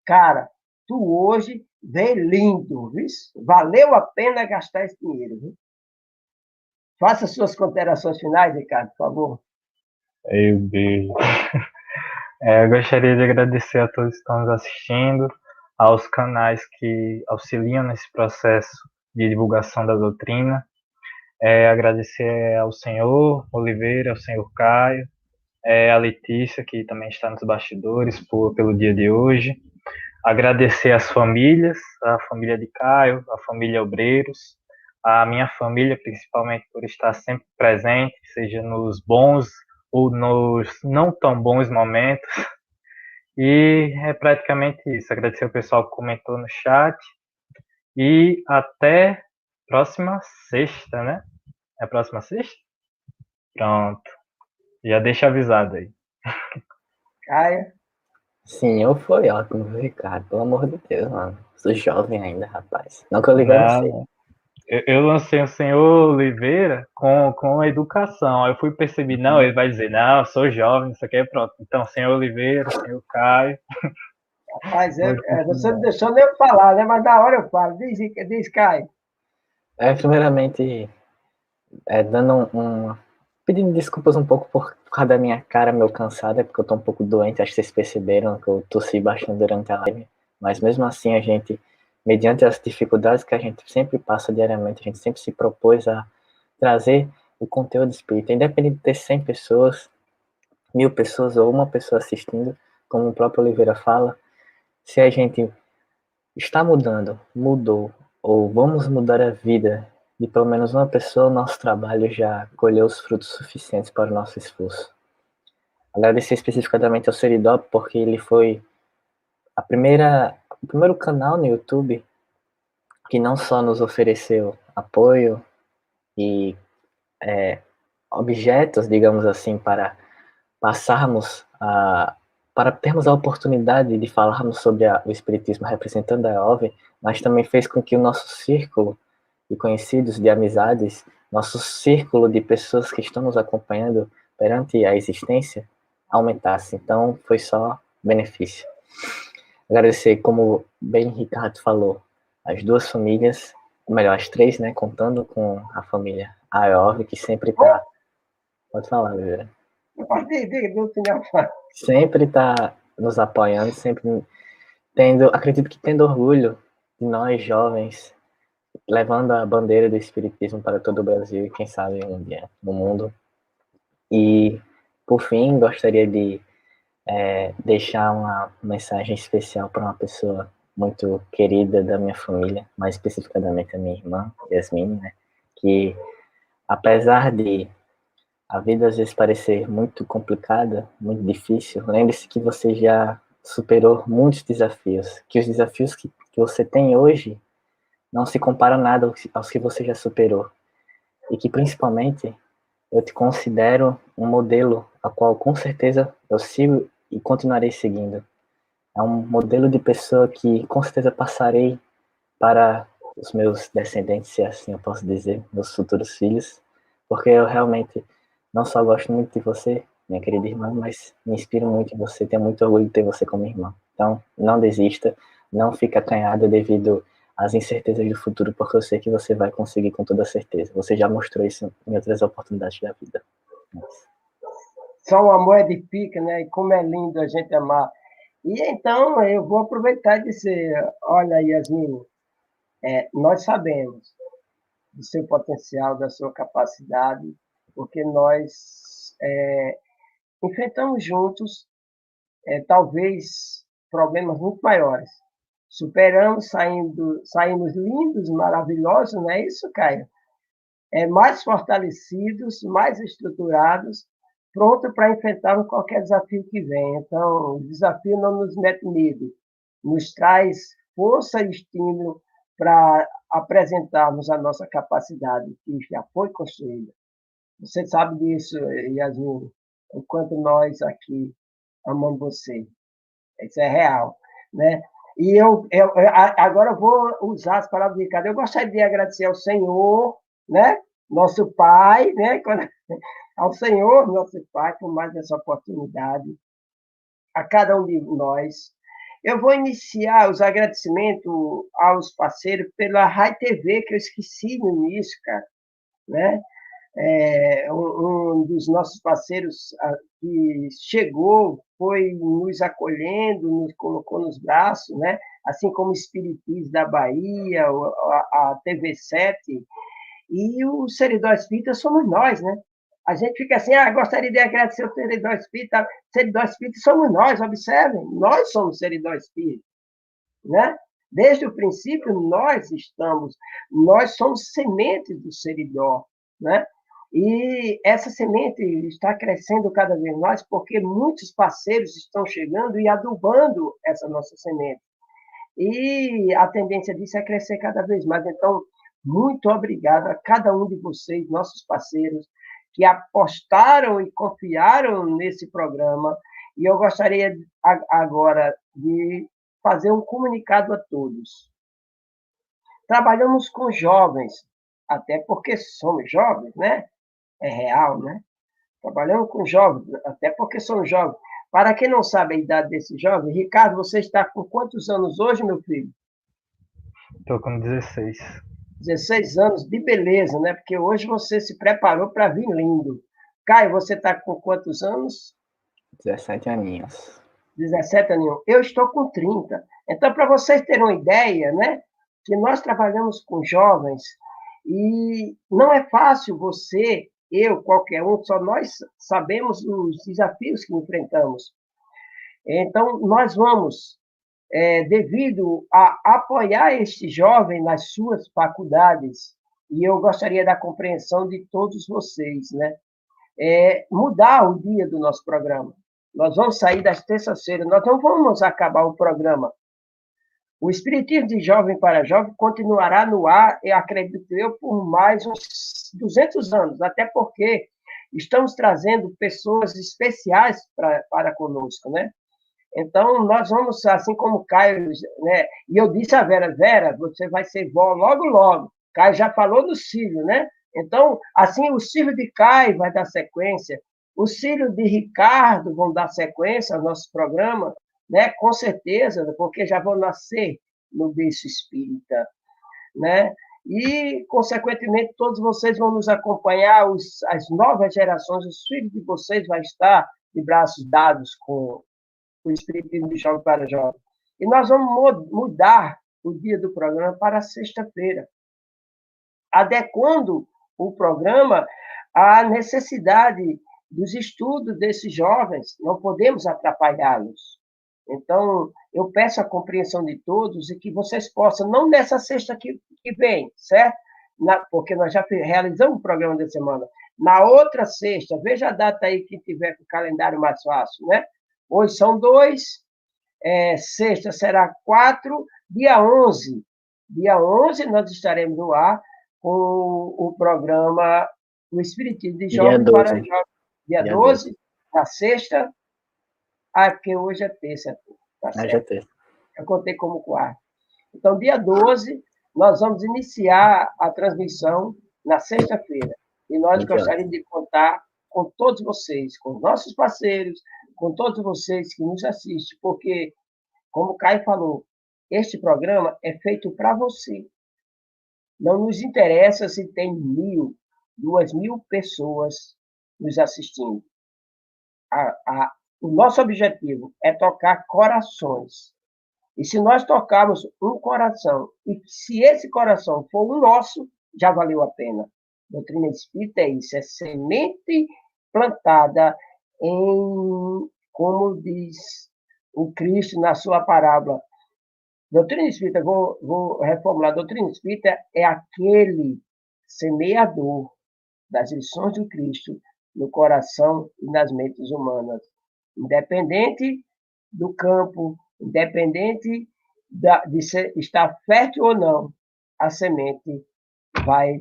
cara, tu hoje veio lindo, viu? Valeu a pena gastar esse dinheiro. Viu? Faça suas considerações finais, Ricardo, por favor. Meu Deus. Eu gostaria de agradecer a todos que estão nos assistindo, aos canais que auxiliam nesse processo de divulgação da doutrina. Agradecer ao senhor Oliveira, ao senhor Caio, a Letícia, que também está nos bastidores pelo dia de hoje. Agradecer às famílias, a família de Caio, a família Obreiros, a minha família, principalmente por estar sempre presente, seja nos bons ou nos não tão bons momentos. E é praticamente isso. Agradecer ao pessoal que comentou no chat. E até próxima sexta, né? É a próxima sexta? Pronto. Já deixa avisado aí. Caio? Sim, eu fui ótimo, Ricardo. Pelo amor de Deus, mano. Sou jovem ainda, rapaz. Não que eu ligue, eu não sei. Eu lancei o senhor Oliveira com a educação. Aí eu fui perceber, não, ele vai dizer, não, eu sou jovem, isso aqui é pronto. Então, senhor Oliveira, senhor Caio. Mas você não deixou nem eu falar, né? Mas na hora eu falo. Diz Caio. Primeiramente, dando pedindo desculpas um pouco por causa da minha cara meio cansada, porque eu tô um pouco doente, acho que vocês perceberam que eu tossi bastante durante a live, mas mesmo assim a gente, mediante as dificuldades que a gente sempre passa diariamente, a gente sempre se propôs a trazer o conteúdo espírita, independente de ter 100 pessoas, 1000 pessoas ou uma pessoa assistindo, como o próprio Oliveira fala, se a gente está mudou, ou vamos mudar a vida de pelo menos uma pessoa, nosso trabalho já colheu os frutos suficientes para o nosso esforço. Agradecer especificamente ao Seridó, porque ele foi o primeiro canal no YouTube que não só nos ofereceu apoio e objetos, digamos assim, para passarmos para termos a oportunidade de falarmos sobre o Espiritismo representando a OVE, mas também fez com que o nosso círculo de conhecidos, de amizades, nosso círculo de pessoas que estão nos acompanhando perante a existência aumentasse. Então, foi só benefício. Agradecer, como bem Ricardo falou, as duas famílias, ou melhor, as três, né, contando com a família AEOV, que sempre está... Pode falar, Oliveira. Sempre está nos apoiando, sempre acredito que tendo orgulho de nós jovens, levando a bandeira do Espiritismo para todo o Brasil e quem sabe um dia no mundo. E, por fim, gostaria de deixar uma mensagem especial para uma pessoa muito querida da minha família, mais especificamente a minha irmã, Yasmin, né? Que, apesar de a vida às vezes parecer muito complicada, muito difícil, lembre-se que você já superou muitos desafios, que os desafios que você tem hoje não se comparam nada aos que você já superou, e que principalmente eu te considero um modelo a qual com certeza eu sigo e continuarei seguindo. É um modelo de pessoa que com certeza passarei para os meus descendentes, se assim eu posso dizer, meus futuros filhos, porque eu realmente não só gosto muito de você, minha querida irmã, mas me inspiro muito em você, tenho muito orgulho de ter você como irmã. Então, não desista, não fique acanhada devido às incertezas do futuro, porque eu sei que você vai conseguir com toda certeza. Você já mostrou isso em outras oportunidades da vida. Só o amor edifica, né? E como é lindo a gente amar. E então eu vou aproveitar e dizer, olha, Yasmin, nós sabemos do seu potencial, da sua capacidade, porque nós enfrentamos juntos, talvez, problemas muito maiores. Superamos, saímos lindos, maravilhosos, não é isso, Caio? Mais fortalecidos, mais estruturados, pronto para enfrentar qualquer desafio que vem. Então, o desafio não nos mete medo, nos traz força e estímulo para apresentarmos a nossa capacidade, que já foi construída. Você sabe disso, Yasmin, o quanto nós aqui amamos você. Isso é real, né? E agora eu vou usar as palavras de Ricardo. Eu gostaria de agradecer ao Senhor, né? Nosso Pai, né? Ao Senhor, nosso Pai, por mais essa oportunidade, a cada um de nós. Eu vou iniciar os agradecimentos aos parceiros pela Rai TV, que eu esqueci no início, cara, né? Um dos nossos parceiros que chegou, foi nos acolhendo, nos colocou nos braços, né? Assim como o Espiritismo da Bahia, a TV7, e o Seridó Espírita somos nós, né? A gente fica assim, gostaria de agradecer o Seridó Espírita. Seridó Espírita somos nós, observem, nós somos Seridó Espírita, né? Desde o princípio, nós somos sementes do Seridó, né? E essa semente está crescendo cada vez mais porque muitos parceiros estão chegando e adubando essa nossa semente. E a tendência disso é crescer cada vez mais. Então, muito obrigado a cada um de vocês, nossos parceiros, que apostaram e confiaram nesse programa. E eu gostaria agora de fazer um comunicado a todos. Trabalhamos com jovens, até porque somos jovens, né? É real, né? Trabalhamos com jovens, até porque somos jovens. Para quem não sabe a idade desse jovem, Ricardo, você está com quantos anos hoje, meu filho? Estou com 16. 16 anos de beleza, né? Porque hoje você se preparou para vir lindo. Caio, você está com quantos anos? 17 aninhos. 17 aninhos. Eu estou com 30. Então, para vocês terem uma ideia, né? Que nós trabalhamos com jovens e não é fácil você, eu, qualquer um, só nós sabemos os desafios que enfrentamos. Então, nós vamos, devido a apoiar este jovem nas suas faculdades, e eu gostaria da compreensão de todos vocês, né? Mudar o dia do nosso programa. Nós vamos sair das terças-feiras, nós não vamos acabar o programa. O Espiritismo de Jovem para Jovem continuará no ar, eu acredito eu, por mais uns 200 anos, até porque estamos trazendo pessoas especiais para conosco, né? Então, nós vamos, assim como o Caio, né? E eu disse a Vera, Vera, você vai ser vó logo, logo. Caio já falou do Cílio, né? Então, assim, o Cílio de Caio vai dar sequência, o Cílio de Ricardo vão dar sequência ao nosso programa, né? Com certeza, porque já vão nascer no berço espírita, né? E, consequentemente, todos vocês vão nos acompanhar, as novas gerações, os filhos de vocês vão estar de braços dados com o Espiritismo de Jovem para Jovem. E nós vamos mudar o dia do programa para sexta-feira, adequando o programa à necessidade dos estudos desses jovens. Não podemos atrapalhá-los. Então, eu peço a compreensão de todos e que vocês possam, não nessa sexta que vem, certo? Porque nós já realizamos o programa da semana. Na outra sexta, veja a data aí que tiver com o calendário mais fácil, né? Hoje são 2, Sexta será 4, dia 11. Dia 11 nós estaremos no ar com o programa O Espiritismo de Jovem para Jovem. Dia 12, na sexta, porque hoje é terça. Tá certo? Eu contei como quarta. Então, dia 12, nós vamos iniciar a transmissão na sexta-feira. E nós gostaríamos de contar com todos vocês, com os nossos parceiros, com todos vocês que nos assistem, porque, como o Caio falou, este programa é feito para você. Não nos interessa se tem 1.000, 2.000 pessoas nos assistindo. O nosso objetivo é tocar corações. E se nós tocarmos um coração, e se esse coração for o nosso, já valeu a pena. Doutrina espírita é isso, é semente plantada em, como diz o Cristo na sua parábola. Doutrina espírita, vou reformular, doutrina espírita é aquele semeador das lições do Cristo no coração e nas mentes humanas. Independente do campo, independente de estar fértil ou não, a semente vai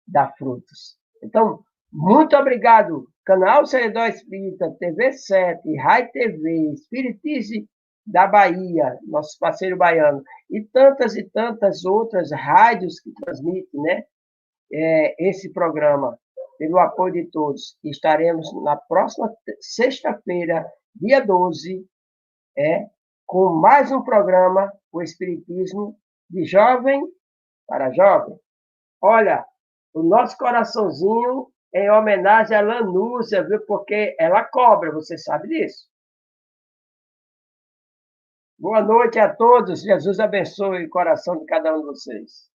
dar frutos. Então, muito obrigado, Canal Seredó Espírita, TV7, Rai TV, Espiritismo da Bahia, nosso parceiro baiano, e tantas outras rádios que transmitem, né, esse programa, pelo apoio de todos. Estaremos na próxima sexta-feira, dia 12, com mais um programa, o Espiritismo de Jovem para Jovem. Olha, o nosso coraçãozinho em homenagem à Lanúcia, viu? Porque ela cobra, você sabe disso. Boa noite a todos. Jesus abençoe o coração de cada um de vocês.